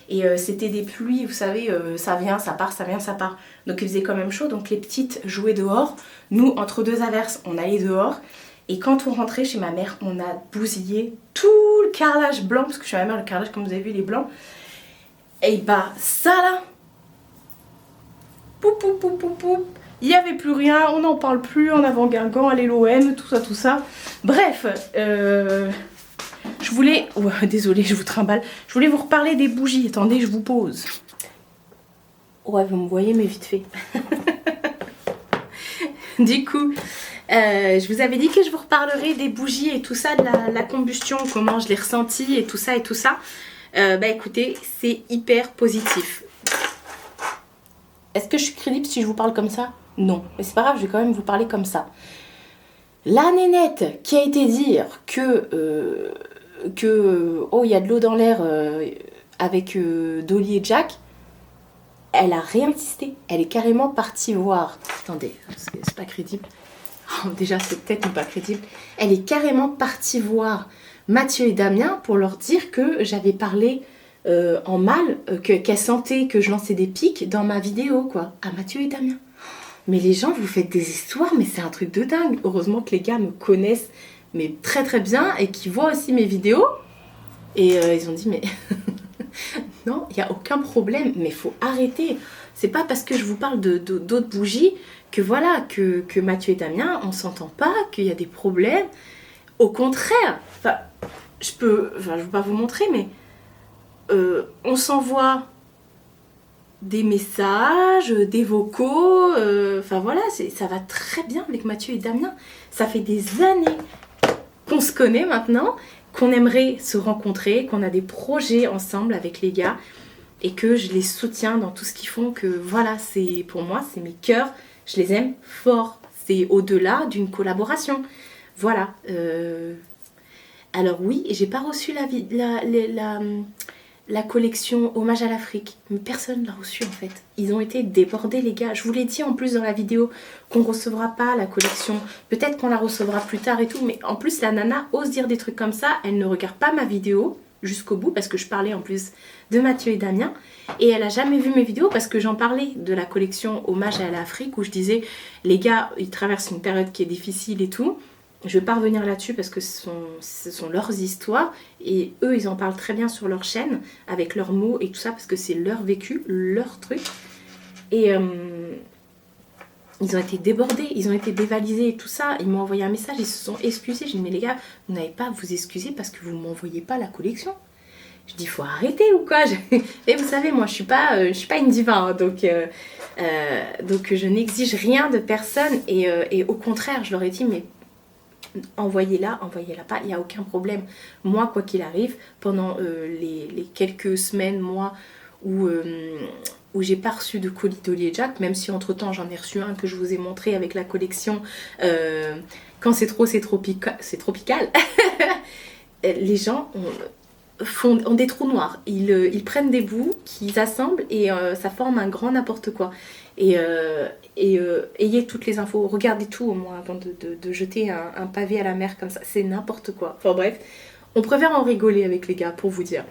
Et c'était des pluies, vous savez, ça vient, ça part, ça vient, ça part. Donc il faisait quand même chaud, donc les petites jouaient dehors. Nous, entre deux averses, on allait dehors. Et quand on rentrait chez ma mère, on a bousillé tout le carrelage blanc, parce que chez ma mère, le carrelage, comme vous avez vu, il est blanc. Et bah ça là, poup, poup, poup, poup, poup. Il n'y avait plus rien, on n'en parle plus, en avant Guingamp, allez l'OM, tout ça, tout ça. Bref, je voulais... Oh, désolée, je vous trimballe. Je voulais vous reparler des bougies. Attendez, je vous pose. Ouais, vous me voyez, mais vite fait. Du coup, je vous avais dit que je vous reparlerai des bougies et tout ça, de la combustion, comment je l'ai ressenti et tout ça et tout ça. Bah écoutez, c'est hyper positif. Est-ce que je suis crédible si je vous parle comme ça? Non, mais c'est pas grave, je vais quand même vous parler comme ça. La nénette qui a été dire oh, il y a de l'eau dans l'air avec Dolly et Jack, elle a réinsisté. Elle est carrément partie voir. Attendez, c'est pas crédible. Oh, déjà, c'est peut-être pas crédible. Elle est carrément partie voir Mathieu et Damien pour leur dire que j'avais parlé en mal, qu'elle sentait que je lançais des pics dans ma vidéo, quoi, à Mathieu et Damien. Mais les gens, vous faites des histoires, mais c'est un truc de dingue. Heureusement que les gars me connaissent mais très très bien et qui voient aussi mes vidéos. Et ils ont dit, mais non, il n'y a aucun problème, mais il faut arrêter. C'est pas parce que je vous parle d'autres bougies que voilà, que Mathieu et Damien, on s'entend pas, qu'il y a des problèmes. Au contraire, enfin, je vais pas vous montrer, mais on s'envoie des messages, des vocaux, enfin voilà, ça va très bien avec Mathieu et Damien. Ça fait des années qu'on se connaît maintenant, qu'on aimerait se rencontrer, qu'on a des projets ensemble avec les gars et que je les soutiens dans tout ce qu'ils font, que voilà, c'est pour moi, c'est mes cœurs, je les aime fort. C'est au-delà d'une collaboration. Voilà. Alors oui, j'ai pas reçu la collection Hommage à l'Afrique. Mais personne l'a reçu en fait. Ils ont été débordés les gars. Je vous l'ai dit en plus dans la vidéo qu'on recevra pas la collection. Peut-être qu'on la recevra plus tard et tout. Mais en plus la nana ose dire des trucs comme ça. Elle ne regarde pas ma vidéo jusqu'au bout parce que je parlais en plus de Mathieu et Damien. Et elle a jamais vu mes vidéos parce que j'en parlais de la collection Hommage à l'Afrique où je disais les gars ils traversent une période qui est difficile et tout. Je vais pas revenir là-dessus parce que ce sont leurs histoires et eux ils en parlent très bien sur leur chaîne avec leurs mots et tout ça parce que c'est leur vécu, leur truc. Et ils ont été débordés, ils ont été dévalisés et tout ça. Ils m'ont envoyé un message, ils se sont excusés. J'ai dit mais les gars, vous n'avez pas à vous excuser parce que vous ne m'envoyez pas la collection. Je dis faut arrêter ou quoi. Et vous savez moi je suis pas une diva hein, donc je n'exige rien de personne et au contraire je leur ai dit mais envoyez-la pas, il n'y a aucun problème. Moi, quoi qu'il arrive, pendant les quelques semaines, mois où j'ai pas reçu de colis Dolly et Jack, même si entre-temps j'en ai reçu un que je vous ai montré avec la collection Quand c'est trop, c'est tropical. Les gens ont des trous noirs. Ils prennent des bouts qu'ils assemblent et ça forme un grand n'importe quoi. Et ayez toutes les infos, regardez tout au moins avant de jeter un pavé à la mer comme ça, c'est n'importe quoi. Enfin bref, on préfère en rigoler avec les gars pour vous dire.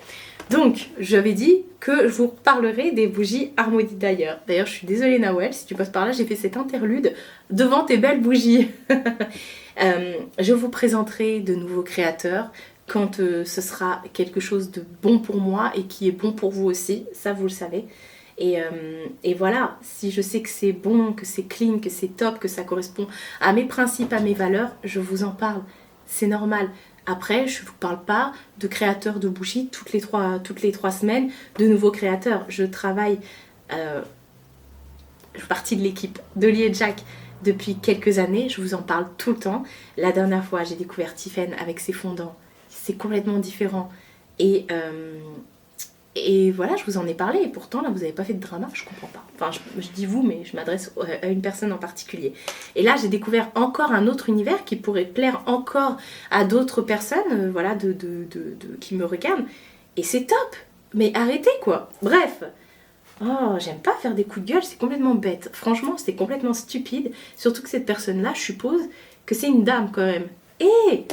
Donc, j'avais dit que je vous parlerai des bougies Harmonie d'ailleurs. D'ailleurs, je suis désolée Nawel, si tu passes par là, j'ai fait cet interlude devant tes belles bougies. Je vous présenterai de nouveaux créateurs quand ce sera quelque chose de bon pour moi et qui est bon pour vous aussi, ça vous le savez. Et voilà, si je sais que c'est bon, que c'est clean, que c'est top, que ça correspond à mes principes, à mes valeurs, je vous en parle. C'est normal. Après, je ne vous parle pas de créateurs de bougies toutes les trois semaines, de nouveaux créateurs. Je travaille, je fais partie de l'équipe Dolly et Jack depuis quelques années. Je vous en parle tout le temps. La dernière fois, j'ai découvert Tiffen avec ses fondants. C'est complètement différent. Et voilà, je vous en ai parlé et pourtant là vous n'avez pas fait de drama, je comprends pas. Enfin je dis vous mais je m'adresse à une personne en particulier. Et là j'ai découvert encore un autre univers qui pourrait plaire encore à d'autres personnes voilà, qui me regardent. Et c'est top. Mais arrêtez quoi. Bref. Oh, j'aime pas faire des coups de gueule, c'est complètement bête. Franchement c'est complètement stupide. Surtout que cette personne là, je suppose que c'est une dame quand même. Et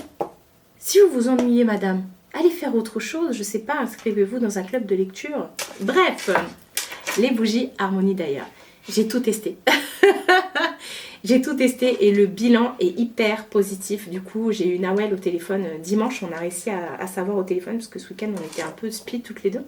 si vous vous ennuyez madame, allez faire autre chose, je sais pas, inscrivez-vous dans un club de lecture. Bref, les bougies Harmonie d'ailleurs. J'ai tout testé. J'ai tout testé et le bilan est hyper positif. Du coup, j'ai eu Nawel au téléphone dimanche. On a réussi à savoir au téléphone parce que ce week-end, on était un peu split toutes les deux.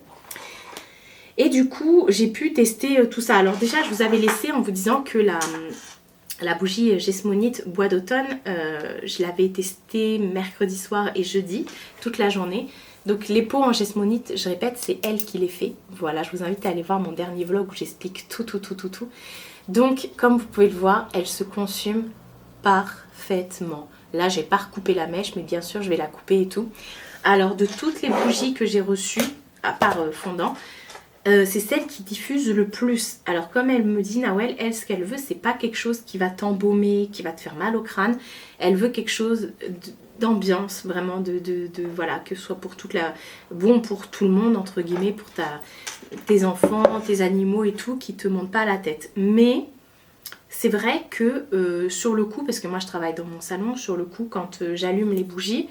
Et du coup, j'ai pu tester tout ça. Alors déjà, je vous avais laissé en vous disant que la bougie Jesmonite bois d'automne, je l'avais testée mercredi soir et jeudi, toute la journée. Donc les pots en Jesmonite, je répète, c'est elle qui les fait. Voilà, je vous invite à aller voir mon dernier vlog où j'explique tout. Donc, comme vous pouvez le voir, elle se consume parfaitement. Là, j'ai pas recoupé la mèche, mais bien sûr, je vais la couper et tout. Alors, de toutes les bougies que j'ai reçues, à part fondant, c'est celle qui diffuse le plus. Alors, comme elle me dit, Nawel, elle, ce qu'elle veut, c'est pas quelque chose qui va t'embaumer, qui va te faire mal au crâne. Elle veut quelque chose d'ambiance, vraiment, voilà, que ce soit pour bon pour tout le monde, entre guillemets, pour tes enfants, tes animaux et tout, qui te montent pas la tête. Mais c'est vrai que sur le coup, parce que moi je travaille dans mon salon, sur le coup, quand j'allume les bougies,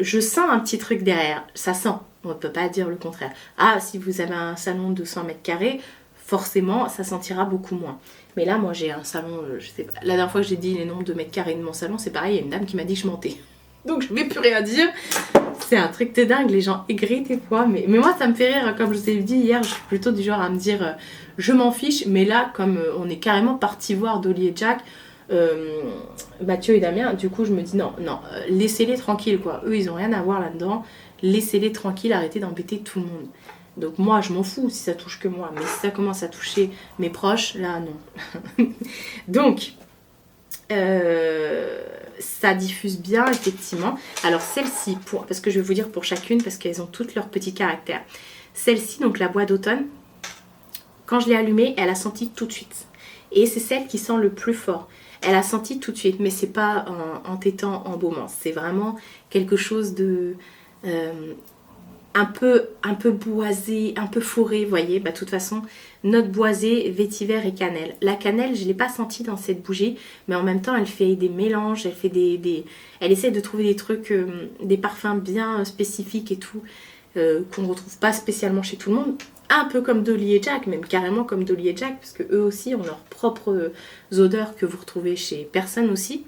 je sens un petit truc derrière. Ça sent, on ne peut pas dire le contraire. Ah, si vous avez un salon de 100 mètres carrés, forcément, ça sentira beaucoup moins. Mais là, moi, j'ai un salon, je sais pas. La dernière fois que j'ai dit les nombres de mètres carrés de mon salon, c'est pareil, il y a une dame qui m'a dit que je mentais. Donc, je ne vais plus rien dire. C'est un truc de dingue, les gens aigris des fois. Mais moi, ça me fait rire. Comme je vous ai dit hier, je suis plutôt du genre à me dire je m'en fiche. Mais là, comme on est carrément parti voir Dolly et Jack, Mathieu et Damien, du coup, je me dis non, laissez-les tranquilles, quoi. Eux, ils n'ont rien à voir là-dedans. Laissez-les tranquilles, arrêtez d'embêter tout le monde. Donc moi, je m'en fous si ça touche que moi. Mais si ça commence à toucher mes proches, là, non. Donc, ça diffuse bien, effectivement. Alors, celle-ci, parce que je vais vous dire pour chacune, parce qu'elles ont toutes leurs petits caractères. Celle-ci, donc la bois d'automne, quand je l'ai allumée, elle a senti tout de suite. Et c'est celle qui sent le plus fort. Elle a senti tout de suite, mais c'est pas en tétant embaumant. C'est vraiment quelque chose de... un peu boisé, un peu fourré, vous voyez. Bah, de toute façon, note boisée, vétiver et cannelle. La cannelle, je ne l'ai pas sentie dans cette bougie, mais en même temps, elle fait des mélanges, elle fait elle essaie de trouver des trucs, des parfums bien spécifiques et tout, qu'on ne retrouve pas spécialement chez tout le monde. Un peu comme Dolly et Jack, même carrément comme Dolly et Jack, parce que eux aussi ont leurs propres odeurs que vous retrouvez chez personne aussi.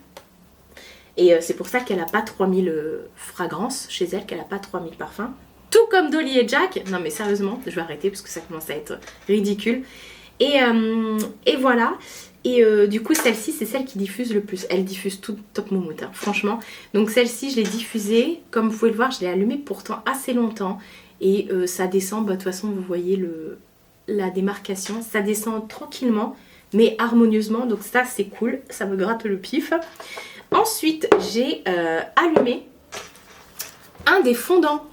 Et c'est pour ça qu'elle n'a pas 3000 fragrances chez elle, qu'elle n'a pas 3000 parfums. Tout comme Dolly et Jack. Non mais sérieusement, je vais arrêter parce que ça commence à être ridicule. Et voilà. Et du coup, celle-ci, c'est celle qui diffuse le plus. Elle diffuse tout top moumoute, hein, franchement. Donc celle-ci, je l'ai diffusée. Comme vous pouvez le voir, je l'ai allumée pourtant assez longtemps. Et ça descend, bah, de toute façon, vous voyez la démarcation. Ça descend tranquillement, mais harmonieusement. Donc ça, c'est cool. Ça me gratte le pif. Ensuite, j'ai allumé un des fondants.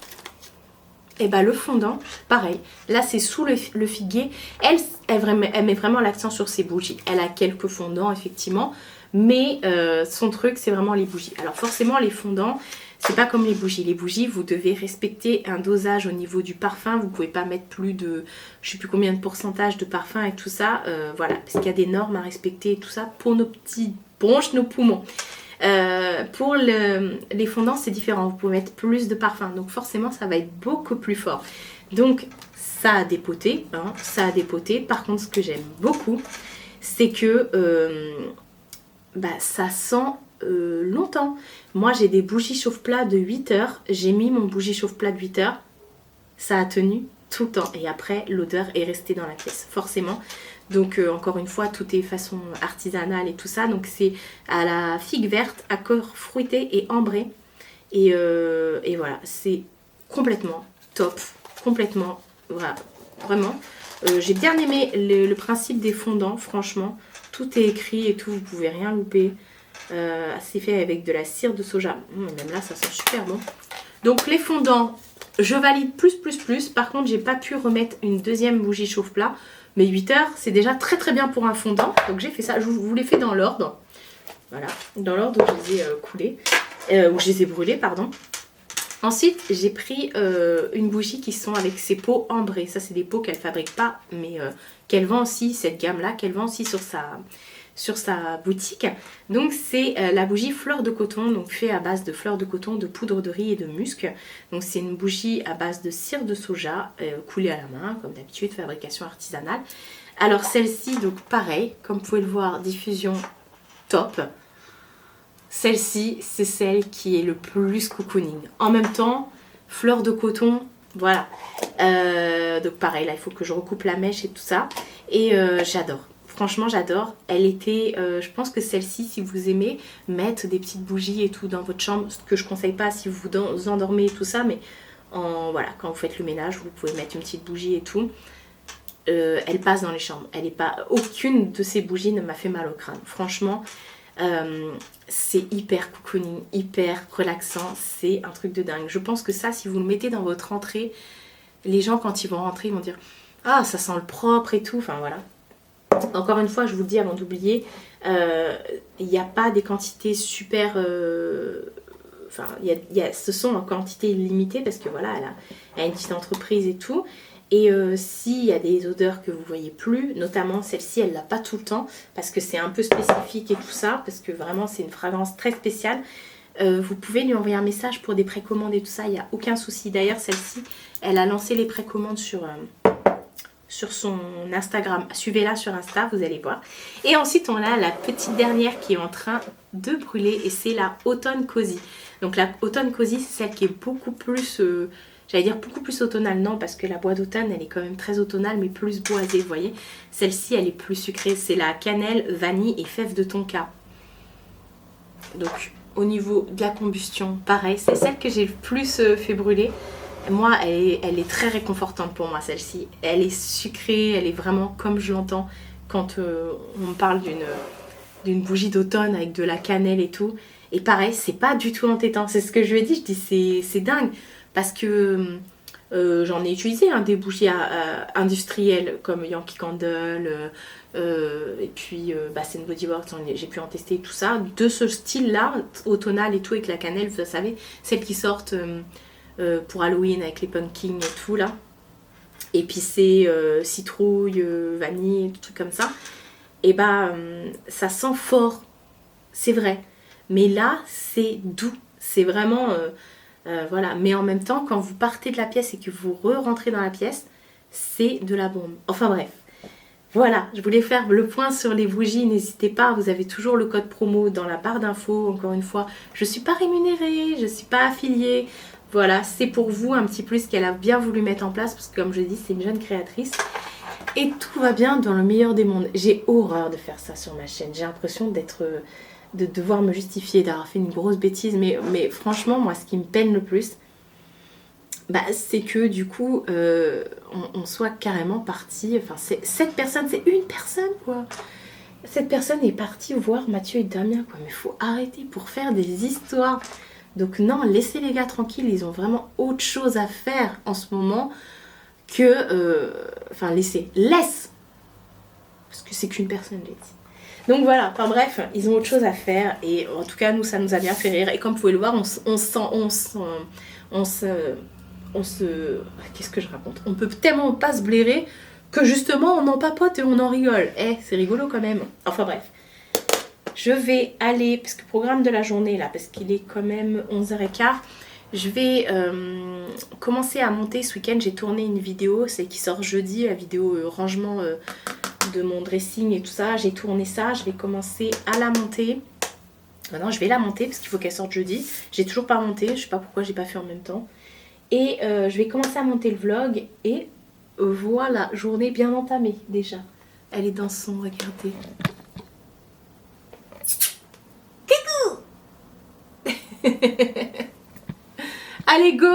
Et bah le fondant, pareil, là c'est sous le figuier. Elle met vraiment l'accent sur ses bougies. Elle a quelques fondants effectivement, mais son truc c'est vraiment les bougies. Alors forcément les fondants, c'est pas comme les bougies. Les bougies, vous devez respecter un dosage au niveau du parfum. Vous pouvez pas mettre plus de, je sais plus combien de pourcentage de parfum et tout ça. Voilà, parce qu'il y a des normes à respecter et tout ça pour nos petits bronches, nos poumons. Pour les fondants c'est différent, vous pouvez mettre plus de parfum, donc forcément ça va être beaucoup plus fort. Donc ça a dépoté, hein, ça a dépoté. Par contre ce que j'aime beaucoup c'est que ça sent longtemps. Moi j'ai des bougies chauffe-plat de 8 heures, j'ai mis mon bougie chauffe-plat de 8 heures, ça a tenu tout le temps et après l'odeur est restée dans la pièce forcément. Donc encore une fois, tout est façon artisanale et tout ça. Donc c'est à la figue verte, accord fruité et ambré. Et voilà, c'est complètement top. Complètement, voilà, vraiment. J'ai bien aimé le principe des fondants, franchement. Tout est écrit et tout, vous pouvez rien louper. C'est fait avec de la cire de soja. Même là, ça sent super bon. Donc les fondants, je valide plus. Par contre, j'ai pas pu remettre une deuxième bougie chauffe-plat. Mais 8 heures, c'est déjà très très bien pour un fondant. Donc j'ai fait ça, je vous l'ai fait dans l'ordre. Voilà, dans l'ordre où je les ai coulés. Où je les ai brûlés, pardon. Ensuite, j'ai pris une bougie qui sont avec ces pots ambrés. Ça, c'est des pots qu'elle ne fabrique pas, mais qu'elle vend aussi, cette gamme-là, qu'elle vend aussi sur sa boutique. Donc c'est la bougie fleur de coton, donc fait à base de fleur de coton, de poudre de riz et de musc. Donc c'est une bougie à base de cire de soja coulée à la main, comme d'habitude, fabrication artisanale. Alors celle-ci, donc pareil, comme vous pouvez le voir, diffusion top. Celle-ci, c'est celle qui est le plus cocooning. En même temps, fleur de coton, voilà. Donc pareil, là, il faut que je recoupe la mèche et tout ça. Et j'adore. Franchement, j'adore. Elle était, je pense que celle-ci, si vous aimez mettre des petites bougies et tout dans votre chambre, ce que je conseille pas si vous vous endormez et tout ça, mais voilà, quand vous faites le ménage, vous pouvez mettre une petite bougie et tout. Elle passe dans les chambres. Elle est pas, aucune de ces bougies ne m'a fait mal au crâne. Franchement, c'est hyper cocooning, hyper relaxant. C'est un truc de dingue. Je pense que ça, si vous le mettez dans votre entrée, les gens, quand ils vont rentrer, ils vont dire « Ah, ça sent le propre et tout. » Enfin, voilà. Encore une fois, je vous le dis avant d'oublier, il n'y a pas des quantités super... Enfin, ce sont en quantité limitée parce que voilà, elle a une petite entreprise et tout. Et s'il y a des odeurs que vous voyez plus, notamment celle-ci, elle l'a pas tout le temps parce que c'est un peu spécifique et tout ça, parce que vraiment c'est une fragrance très spéciale. Vous pouvez lui envoyer un message pour des précommandes et tout ça, il n'y a aucun souci. D'ailleurs, celle-ci, elle a lancé les précommandes sur son Instagram. Suivez-la sur Insta, vous allez voir. Et ensuite, on a la petite dernière qui est en train de brûler et c'est la Automne Cozy. Donc la Automne Cozy, c'est celle qui est beaucoup plus... j'allais dire beaucoup plus automnale, non, parce que la bois d'automne, elle est quand même très automnale, mais plus boisée, vous voyez. Celle-ci, elle est plus sucrée. C'est la cannelle, vanille et fève de tonka. Donc, au niveau de la combustion, pareil, c'est celle que j'ai le plus fait brûler. Moi, elle est très réconfortante pour moi, celle-ci. Elle est sucrée, elle est vraiment comme je l'entends quand on me parle d'une bougie d'automne avec de la cannelle et tout. Et pareil, c'est pas du tout entêtant. C'est ce que je lui ai dit, je dis c'est dingue. Parce que j'en ai utilisé des bougies industrielles comme Yankee Candle et puis Bath Body Works, j'ai pu en tester tout ça. De ce style-là, automnal et tout, avec la cannelle, vous savez, celles qui sortent pour Halloween avec les pumpkins et tout là. Épicé, citrouille, vanille, tout truc comme ça. Et ça sent fort, c'est vrai. Mais là, c'est doux. C'est vraiment... voilà, mais en même temps, quand vous partez de la pièce et que vous re-rentrez dans la pièce, c'est de la bombe. Enfin bref, voilà, je voulais faire le point sur les bougies. N'hésitez pas, vous avez toujours le code promo dans la barre d'infos. Encore une fois, je ne suis pas rémunérée, je ne suis pas affiliée. Voilà, c'est pour vous un petit plus qu'elle a bien voulu mettre en place parce que comme je dis, c'est une jeune créatrice. Et tout va bien dans le meilleur des mondes. J'ai horreur de faire ça sur ma chaîne. J'ai l'impression de devoir me justifier, d'avoir fait une grosse bêtise, mais franchement, moi, ce qui me peine le plus, c'est que du coup, on soit carrément parti, enfin, cette personne, c'est une personne, quoi. Cette personne est partie voir Mathieu et Damien, quoi, mais il faut arrêter pour faire des histoires. Donc non, laissez les gars tranquilles, ils ont vraiment autre chose à faire en ce moment que... Enfin, laisse parce que c'est qu'une personne, j'ai dit. Donc voilà, enfin bref, ils ont autre chose à faire et en tout cas nous ça nous a bien fait rire et comme vous pouvez le voir qu'est-ce que je raconte, on peut tellement pas se blairer que justement on en papote et on en rigole. C'est rigolo quand même. Enfin bref, je vais aller, parce que programme de la journée là, parce qu'il est quand même 11h15, je vais commencer à monter ce week-end. J'ai tourné une vidéo, c'est qui sort jeudi, la vidéo rangement de mon dressing et tout ça. J'ai tourné ça, je vais commencer à la monter. Maintenant je vais la monter parce qu'il faut qu'elle sorte jeudi. J'ai toujours pas monté, je sais pas pourquoi j'ai pas fait en même temps. Et je vais commencer à monter le vlog et voilà, journée bien entamée déjà. Elle est dans son, regardez. Coucou. Allez go.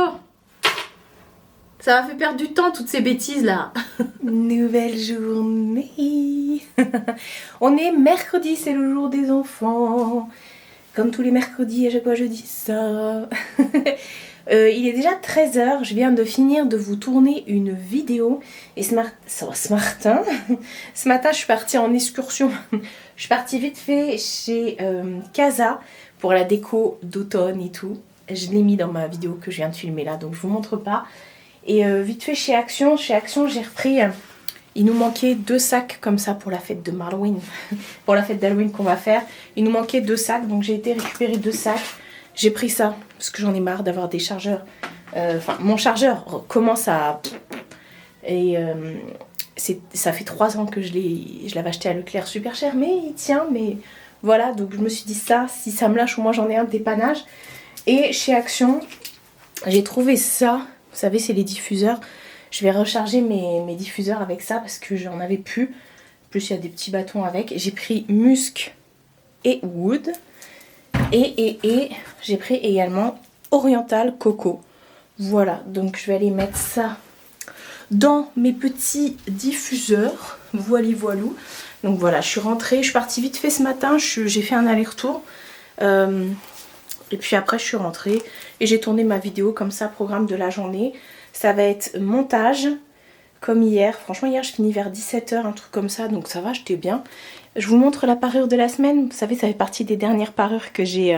Ça m'a fait perdre du temps toutes ces bêtises là. Nouvelle journée. On est mercredi, c'est le jour des enfants. Comme tous les mercredis, à chaque fois je dis ça. Il est déjà 13h, je viens de finir de vous tourner une vidéo. Et ce matin, je suis partie en excursion. Je suis partie vite fait chez Casa pour la déco d'automne et tout. Je l'ai mis dans ma vidéo que je viens de filmer là, donc je vous montre pas. Et vite fait chez Action, j'ai repris, il nous manquait 2 sacs comme ça pour la fête de Halloween, pour la fête d'Halloween qu'on va faire. Il nous manquait 2 sacs, donc j'ai été récupérer 2 sacs. J'ai pris ça, parce que j'en ai marre d'avoir des chargeurs. Enfin, mon chargeur commence à... Et ça fait 3 ans que je l'avais acheté à Leclerc super cher, mais il tient, mais Voilà, donc je me suis dit ça, si ça me lâche au moins j'en ai un de dépannage. Et chez Action, j'ai trouvé ça, vous savez c'est les diffuseurs. Je vais recharger mes diffuseurs avec ça parce que j'en avais plus. En plus il y a des petits bâtons avec. J'ai pris Musk et Wood. Et j'ai pris également Oriental Coco. Voilà, donc je vais aller mettre ça dans mes petits diffuseurs. Voilou. Donc voilà, je suis rentrée, je suis partie vite fait ce matin, j'ai fait un aller-retour. Et puis après je suis rentrée et j'ai tourné ma vidéo comme ça, programme de la journée. Ça va être montage, comme hier. Franchement hier je finis vers 17 h, un truc comme ça, donc ça va, j'étais bien. Je vous montre la parure de la semaine. Vous savez, ça fait partie des dernières parures que j'ai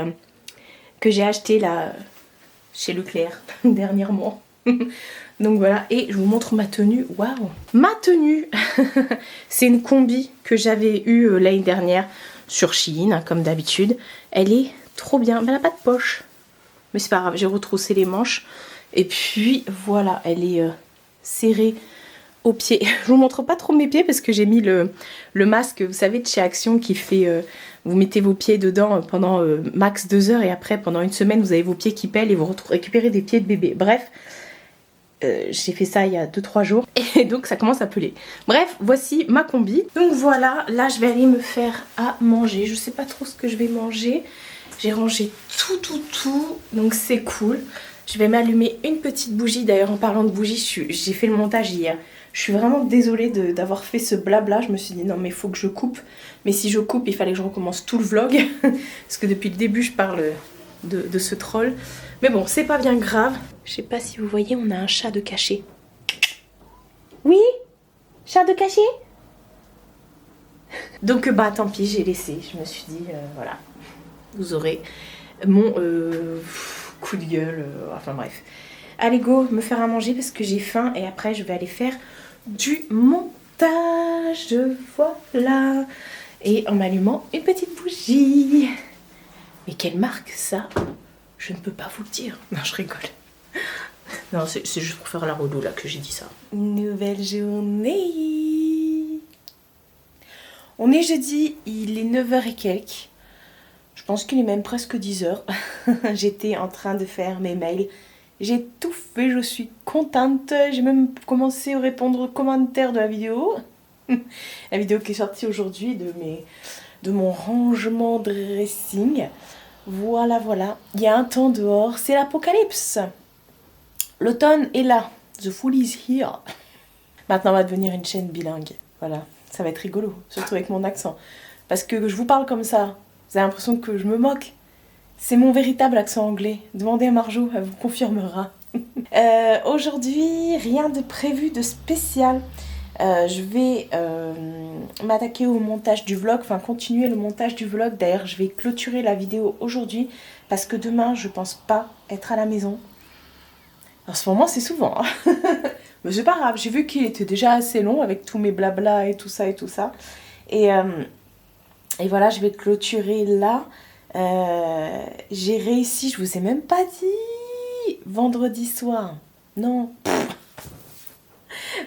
achetées là chez Leclerc dernièrement. Donc voilà, et je vous montre ma tenue. Waouh! Ma tenue c'est une combi que j'avais eue l'année dernière sur Shein, hein, comme d'habitude. Elle est trop bien, mais elle n'a pas de poche. Mais c'est pas grave, j'ai retroussé les manches. Et puis voilà, elle est serrée aux pieds. Je vous montre pas trop mes pieds parce que j'ai mis le masque, vous savez, de chez Action qui fait... vous mettez vos pieds dedans pendant max 2 heures et après, pendant une semaine, vous avez vos pieds qui pèlent et vous récupérez des pieds de bébé. Bref, j'ai fait ça il y a 2-3 jours et donc ça commence à peler. Bref, voici ma combi. Donc voilà, là je vais aller me faire à manger. Je sais pas trop ce que je vais manger. J'ai rangé tout, donc c'est cool. Je vais m'allumer une petite bougie. D'ailleurs, en parlant de bougie, j'ai fait le montage hier. Je suis vraiment désolée d'avoir fait ce blabla. Je me suis dit non mais il faut que je coupe. Mais si je coupe, il fallait que je recommence tout le vlog. Parce que depuis le début, je parle de ce troll. Mais bon, c'est pas bien grave. Je sais pas si vous voyez, on a un chat de cachet. Oui? Chat de cachet? Donc bah tant pis, j'ai laissé. Je me suis dit, voilà. Vous aurez mon coup de gueule. Enfin bref. Allez go, me faire à manger parce que j'ai faim. Et après, je vais aller faire du montage. Voilà. Et en m'allumant une petite bougie. Mais quelle marque ça? Je ne peux pas vous le dire. Non, je rigole. Non, c'est juste pour faire la relou là que j'ai dit ça. Nouvelle journée. On est jeudi, il est 9 h et quelques. Je pense qu'il est même presque 10 h. J'étais en train de faire mes mails. J'ai tout fait, je suis contente. J'ai même commencé à répondre aux commentaires de la vidéo. La vidéo qui est sortie aujourd'hui de mon rangement dressing. Voilà. Il y a un temps dehors, c'est l'apocalypse. L'automne est là. The fall is here. Maintenant, on va devenir une chaîne bilingue. Voilà, ça va être rigolo, surtout avec mon accent. Parce que je vous parle comme ça, vous avez l'impression que je me moque. C'est mon véritable accent anglais. Demandez à Marjo, elle vous confirmera. Aujourd'hui, rien de prévu de spécial. Je vais m'attaquer au montage du vlog, enfin continuer le montage du vlog. D'ailleurs, je vais clôturer la vidéo aujourd'hui parce que demain, je pense pas être à la maison. En ce moment, c'est souvent. Hein. Mais c'est pas grave, j'ai vu qu'il était déjà assez long avec tous mes blabla et tout ça. Et voilà, je vais clôturer là. J'ai réussi, je vous ai même pas dit, vendredi soir. Non.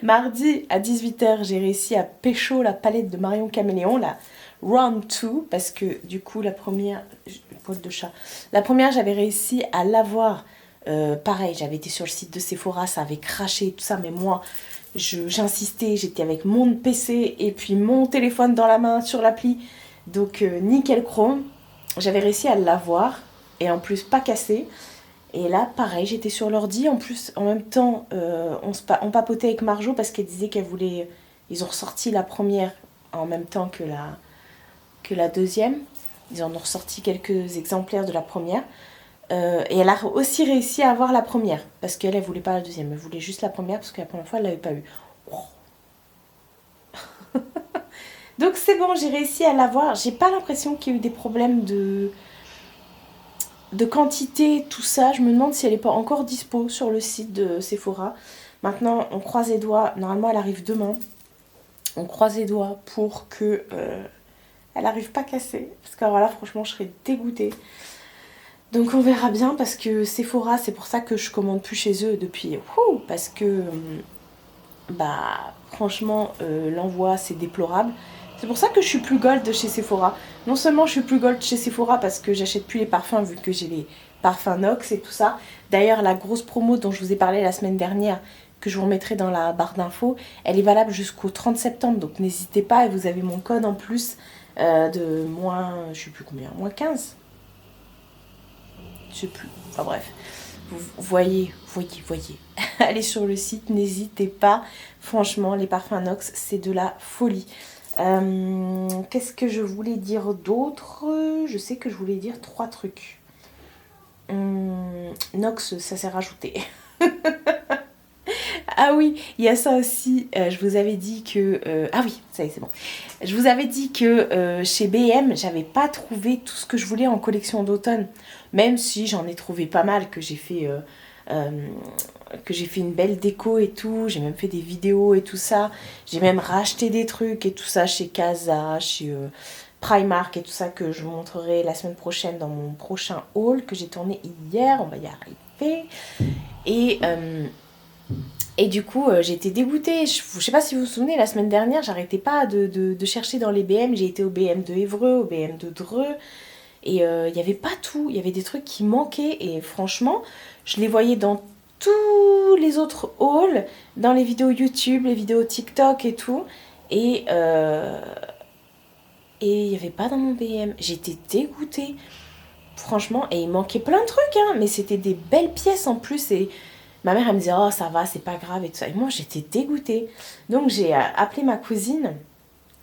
Mardi à 18 h, j'ai réussi à pécho la palette de Marion Caméléon, la Round 2, parce que du coup la première, poil de chat, la première j'avais réussi à l'avoir, pareil, j'avais été sur le site de Sephora, ça avait craché tout ça, mais moi j'insistais, j'étais avec mon PC et puis mon téléphone dans la main sur l'appli, donc nickel chrome, j'avais réussi à l'avoir et en plus pas cassé. Et là, pareil, j'étais sur l'ordi. En plus, en même temps, on papotait avec Marjo parce qu'elle disait qu'elle voulait... Ils ont ressorti la première en même temps que la deuxième. Ils en ont ressorti quelques exemplaires de la première. Et elle a aussi réussi à avoir la première. Parce qu'elle, elle voulait pas la deuxième. Elle voulait juste la première parce que la première fois, elle l'avait pas eu. Oh. Donc c'est bon, j'ai réussi à l'avoir. J'ai pas l'impression qu'il y a eu des problèmes de quantité, tout ça. Je me demande si elle n'est pas encore dispo sur le site de Sephora. Maintenant, on croise les doigts. Normalement, elle arrive demain. On croise les doigts pour que elle n'arrive pas cassée. Parce que alors là, franchement, je serais dégoûtée. Donc on verra bien parce que Sephora, c'est pour ça que je commande plus chez eux depuis... parce que, franchement, l'envoi, c'est déplorable. C'est pour ça que je suis plus gold chez Sephora. Non seulement je suis plus gold chez Sephora parce que j'achète plus les parfums vu que j'ai les parfums Nox et tout ça. D'ailleurs, la grosse promo dont je vous ai parlé la semaine dernière, que je vous remettrai dans la barre d'infos, elle est valable jusqu'au 30 septembre. Donc n'hésitez pas et vous avez mon code en plus de moins, je sais plus combien, moins 15. Je sais plus. Enfin bref. Vous voyez. Allez sur le site, n'hésitez pas. Franchement, les parfums Nox, c'est de la folie. Qu'est-ce que je voulais dire d'autre? Je sais que je voulais dire 3 trucs. Nox, ça s'est rajouté. Ah oui, il y a ça aussi. Je vous avais dit que... ah oui, ça y est, c'est bon. Je vous avais dit que chez BM, j'avais pas trouvé tout ce que je voulais en collection d'automne. Même si j'en ai trouvé pas mal, que j'ai fait une belle déco et tout. J'ai même fait des vidéos et tout ça. J'ai même racheté des trucs et tout ça chez Casa, chez Primark et tout ça, que je vous montrerai la semaine prochaine dans mon prochain haul que j'ai tourné hier. On va y arriver. Et du coup, j'ai été dégoûtée. Je sais pas si vous vous souvenez, la semaine dernière, j'arrêtais pas de chercher dans les BM. J'ai été au BM de Évreux, au BM de Dreux. Et il n'y avait pas tout. Il y avait des trucs qui manquaient. Et franchement, je les voyais dans tous les autres hauls, dans les vidéos YouTube, les vidéos TikTok et tout. Et il n'y avait pas dans mon BM. J'étais dégoûtée. Franchement, et il manquait plein de trucs, hein. Mais c'était des belles pièces en plus. Et ma mère, elle me disait, oh, ça va, c'est pas grave et tout ça. Et moi, j'étais dégoûtée. Donc, j'ai appelé ma cousine.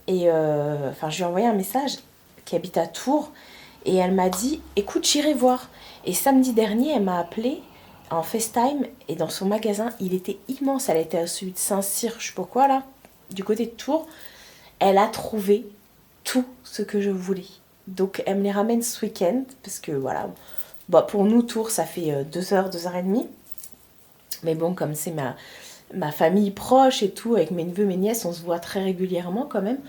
Et je lui ai envoyé un message qui habite à Tours. Et elle m'a dit, écoute, j'irai voir. Et samedi dernier, elle m'a appelé en FaceTime. Et dans son magasin, il était immense. Elle était à celui de Saint-Cyr, je sais pas quoi, là, du côté de Tours. Elle a trouvé tout ce que je voulais. Donc, elle me les ramène ce week-end. Parce que, voilà, pour nous, Tours, ça fait 2 heures, 2h30. Mais bon, comme c'est ma famille proche et tout, avec mes neveux, mes nièces, on se voit très régulièrement quand même.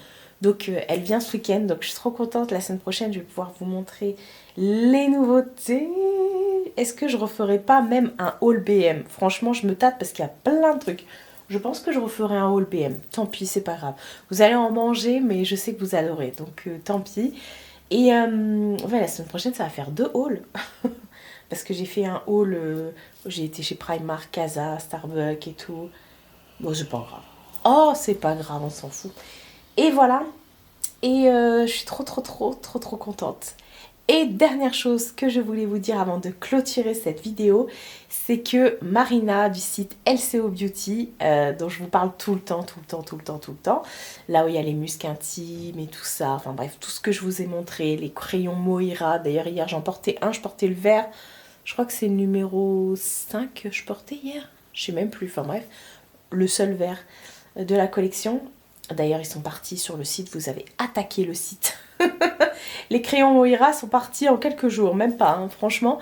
Donc elle vient ce week-end, donc je suis trop contente. La semaine prochaine, je vais pouvoir vous montrer les nouveautés. Est-ce que je referai pas même un haul BM? Franchement, je me tâte parce qu'il y a plein de trucs. Je pense que je referai un haul BM. Tant pis, c'est pas grave. Vous allez en manger, mais je sais que vous adorez, donc tant pis. Et la semaine prochaine, ça va faire 2 hauls. Parce que j'ai fait un haul, j'ai été chez Primark, Casa, Starbucks et tout. Bon, c'est pas grave. Oh, c'est pas grave, on s'en fout. Et voilà. Et je suis trop contente. Et dernière chose que je voulais vous dire avant de clôturer cette vidéo, c'est que Marina du site LCO Beauty, dont je vous parle tout le temps, là où il y a les muscs intimes et tout ça, enfin bref, tout ce que je vous ai montré, les crayons Moira, d'ailleurs hier j'en portais un, je portais le vert, je crois que c'est le numéro 5 que je portais hier, je sais même plus, enfin bref, le seul vert de la collection. D'ailleurs ils sont partis sur le site, vous avez attaqué le site. Les crayons Moira sont partis en quelques jours, même pas, hein, franchement.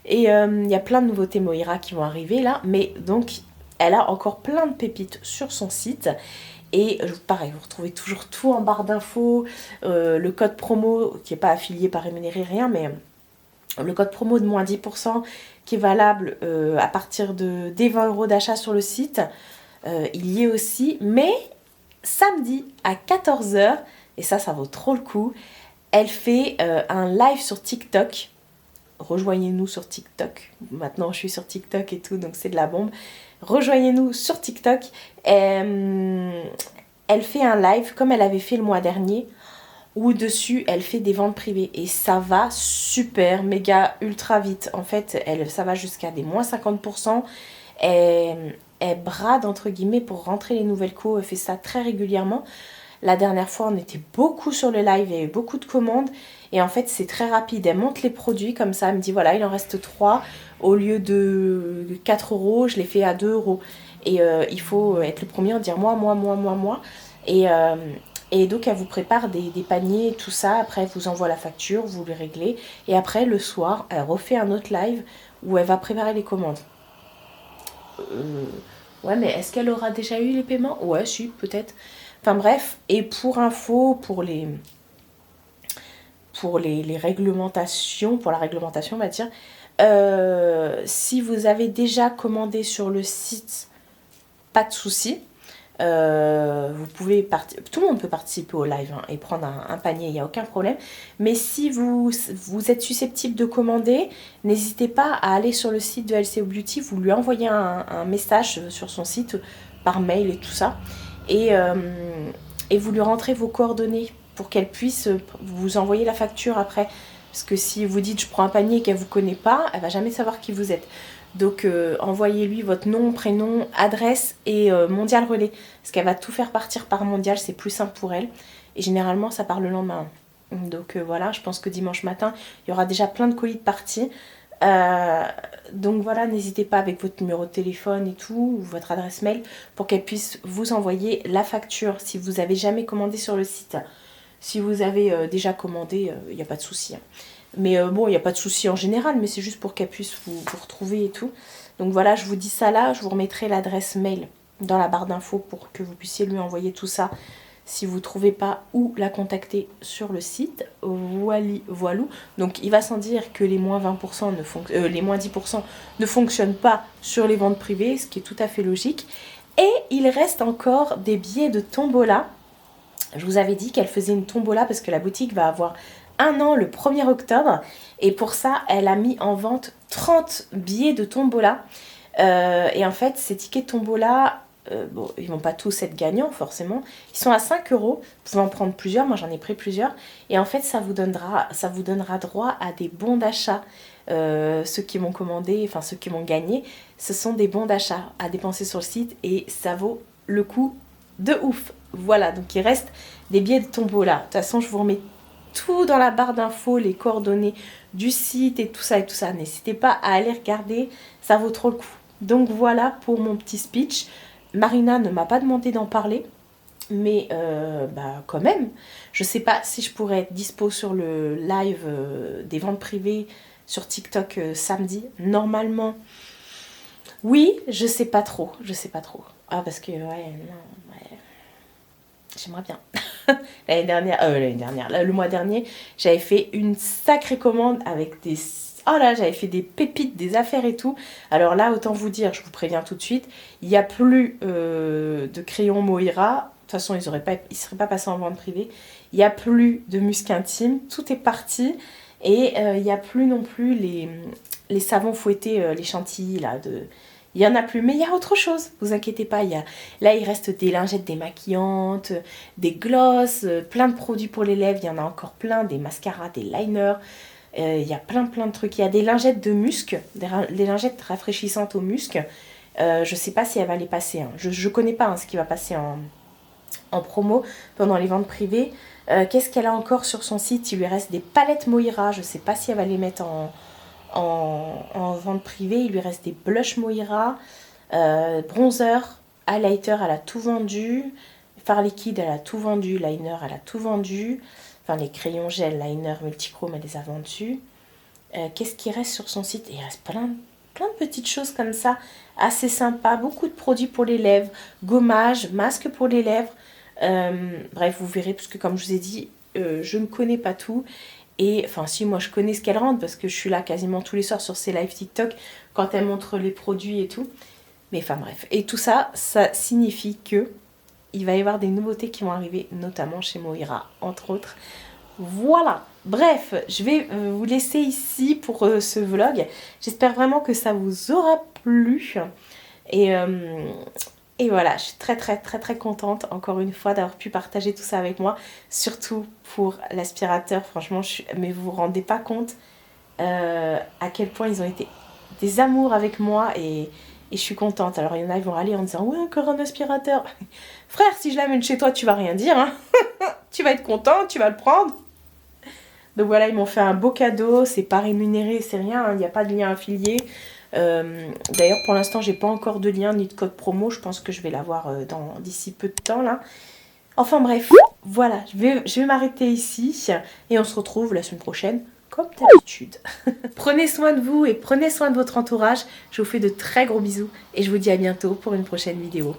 Et il y a plein de nouveautés Moira qui vont arriver là. Mais donc, elle a encore plein de pépites sur son site. Et pareil, vous retrouvez toujours tout en barre d'infos. Le code promo, qui n'est pas affilié, pas rémunéré, rien, mais le code promo de moins 10% qui est valable à partir des 20 € d'achat sur le site. Il y est aussi. Mais samedi à 14h, et ça vaut trop le coup, elle fait un live sur TikTok. Rejoignez-nous sur TikTok. Maintenant, je suis sur TikTok et tout, donc c'est de la bombe. Rejoignez-nous sur TikTok. Elle fait un live comme elle avait fait le mois dernier, où dessus, elle fait des ventes privées. Et ça va super, méga, ultra vite. En fait, ça va jusqu'à des moins 50%. Elle brade, entre guillemets, pour rentrer les nouvelles co. Elle fait ça très régulièrement. La dernière fois, on était beaucoup sur le live, il y a eu beaucoup de commandes. Et en fait, c'est très rapide. Elle monte les produits comme ça. Elle me dit, voilà, il en reste 3. Au lieu de 4 €, je les fais à 2 €. Et il faut être le premier à dire moi. Et donc, elle vous prépare des paniers et tout ça. Après, elle vous envoie la facture, vous les réglez. Et après, le soir, elle refait un autre live où elle va préparer les commandes. Ouais, mais est-ce qu'elle aura déjà eu les paiements? Ouais, si, peut-être. Enfin bref, et pour info, pour les réglementations, pour la réglementation on va dire, si vous avez déjà commandé sur le site, pas de souci. Vous pouvez tout le monde peut participer au live, hein, et prendre un panier, il n'y a aucun problème. Mais si vous êtes susceptible de commander, n'hésitez pas à aller sur le site de LCO Beauty, vous lui envoyez un message sur son site par mail et tout ça. Et vous lui rentrez vos coordonnées pour qu'elle puisse vous envoyer la facture après. Parce que si vous dites je prends un panier et qu'elle ne vous connaît pas, elle ne va jamais savoir qui vous êtes. Donc envoyez-lui votre nom, prénom, adresse et mondial relais. Parce qu'elle va tout faire partir par mondial, c'est plus simple pour elle. Et généralement ça part le lendemain. Donc voilà, je pense que dimanche matin, il y aura déjà plein de colis de partis. Donc voilà, n'hésitez pas avec votre numéro de téléphone et tout, ou votre adresse mail, pour qu'elle puisse vous envoyer la facture si vous n'avez jamais commandé sur le site. Si vous avez déjà commandé, il n'y a pas de souci, hein. Mais bon, il n'y a pas de souci en général, mais c'est juste pour qu'elle puisse vous retrouver et tout. Donc voilà, je vous dis ça là, je vous remettrai l'adresse mail dans la barre d'infos pour que vous puissiez lui envoyer tout ça si vous ne trouvez pas où la contacter sur le site. Voilou. Donc il va sans dire que les moins 20% les moins 10% ne fonctionnent pas sur les ventes privées, ce qui est tout à fait logique. Et il reste encore des billets de tombola. Je vous avais dit qu'elle faisait une tombola parce que la boutique va avoir 1 an le 1er octobre. Et pour ça, elle a mis en vente 30 billets de tombola. Et en fait, ces tickets de tombola, bon, ils vont pas tous être gagnants forcément. Ils sont à 5 €. Vous pouvez en prendre plusieurs. Moi, j'en ai pris plusieurs. Et en fait, ça vous donnera droit à des bons d'achat. Ceux qui m'ont commandé, enfin ceux qui m'ont gagné, ce sont des bons d'achat à dépenser sur le site. Et ça vaut le coup de ouf. Voilà, donc il reste des billets de tombola. De toute façon, je vous remets tout dans la barre d'infos, les coordonnées du site et tout ça et tout ça. N'hésitez pas à aller regarder, ça vaut trop le coup. Donc voilà pour mon petit speech. Marina ne m'a pas demandé d'en parler, mais quand même, je sais pas si je pourrais être dispo sur le live des ventes privées sur TikTok samedi. Normalement, oui, je sais pas trop. Ah parce que j'aimerais bien. Le mois dernier, j'avais fait une sacrée commande avec des... Oh là, j'avais fait des pépites, des affaires et tout. Alors là, autant vous dire, je vous préviens tout de suite, il n'y a plus de crayons Moira. De toute façon, ils ne seraient pas passés en vente privée. Il n'y a plus de musc intime. Tout est parti. Et il n'y a plus non plus les savons fouettés, les chantilly là, il n'y en a plus, mais il y a autre chose, vous inquiétez pas. Là, il reste des lingettes démaquillantes, des glosses, plein de produits pour les lèvres. Il y en a encore plein, des mascaras, des liners. Il y a plein de trucs. Il y a des lingettes de musc, des lingettes rafraîchissantes au musc. Je ne sais pas si elle va les passer, hein. Je ne connais pas ce qui va passer en promo pendant les ventes privées. Qu'est-ce qu'elle a encore sur son site? Il lui reste des palettes Moira. Je ne sais pas si elle va les mettre en vente privée. Il lui reste des blush Moira, bronzer, highlighter, elle a tout vendu, fard liquide, elle a tout vendu, liner, elle a tout vendu, enfin les crayons gel, liner, multichrome, elle les a vendus. Qu'est-ce qui reste sur son site? Il reste plein de petites choses comme ça, assez sympa, beaucoup de produits pour les lèvres, gommage, masque pour les lèvres, bref, vous verrez, parce que comme je vous ai dit, je ne connais pas tout. Et enfin si, moi je connais ce qu'elle rentre parce que je suis là quasiment tous les soirs sur ses lives TikTok quand elle montre les produits et tout. Mais enfin bref, et tout ça, ça signifie que il va y avoir des nouveautés qui vont arriver, notamment chez Moira, entre autres. Voilà, bref, je vais vous laisser ici pour ce vlog. J'espère vraiment que ça vous aura plu. Et voilà, je suis très contente encore une fois d'avoir pu partager tout ça avec moi. Surtout pour l'aspirateur, franchement, mais vous vous rendez pas compte à quel point ils ont été des amours avec moi et je suis contente. Alors il y en a qui vont râler en disant « Ouais, encore un aspirateur !» Frère, si je l'amène chez toi, tu vas rien dire, hein. Tu vas être content, tu vas le prendre. Donc voilà, ils m'ont fait un beau cadeau, c'est pas rémunéré, c'est rien, il n'y a pas de lien affilié. D'ailleurs pour l'instant j'ai pas encore de lien ni de code promo, je pense que je vais l'avoir d'ici peu de temps là. Enfin bref, voilà, je vais m'arrêter ici et on se retrouve la semaine prochaine comme d'habitude. Prenez soin de vous et prenez soin de votre entourage, je vous fais de très gros bisous et je vous dis à bientôt pour une prochaine vidéo.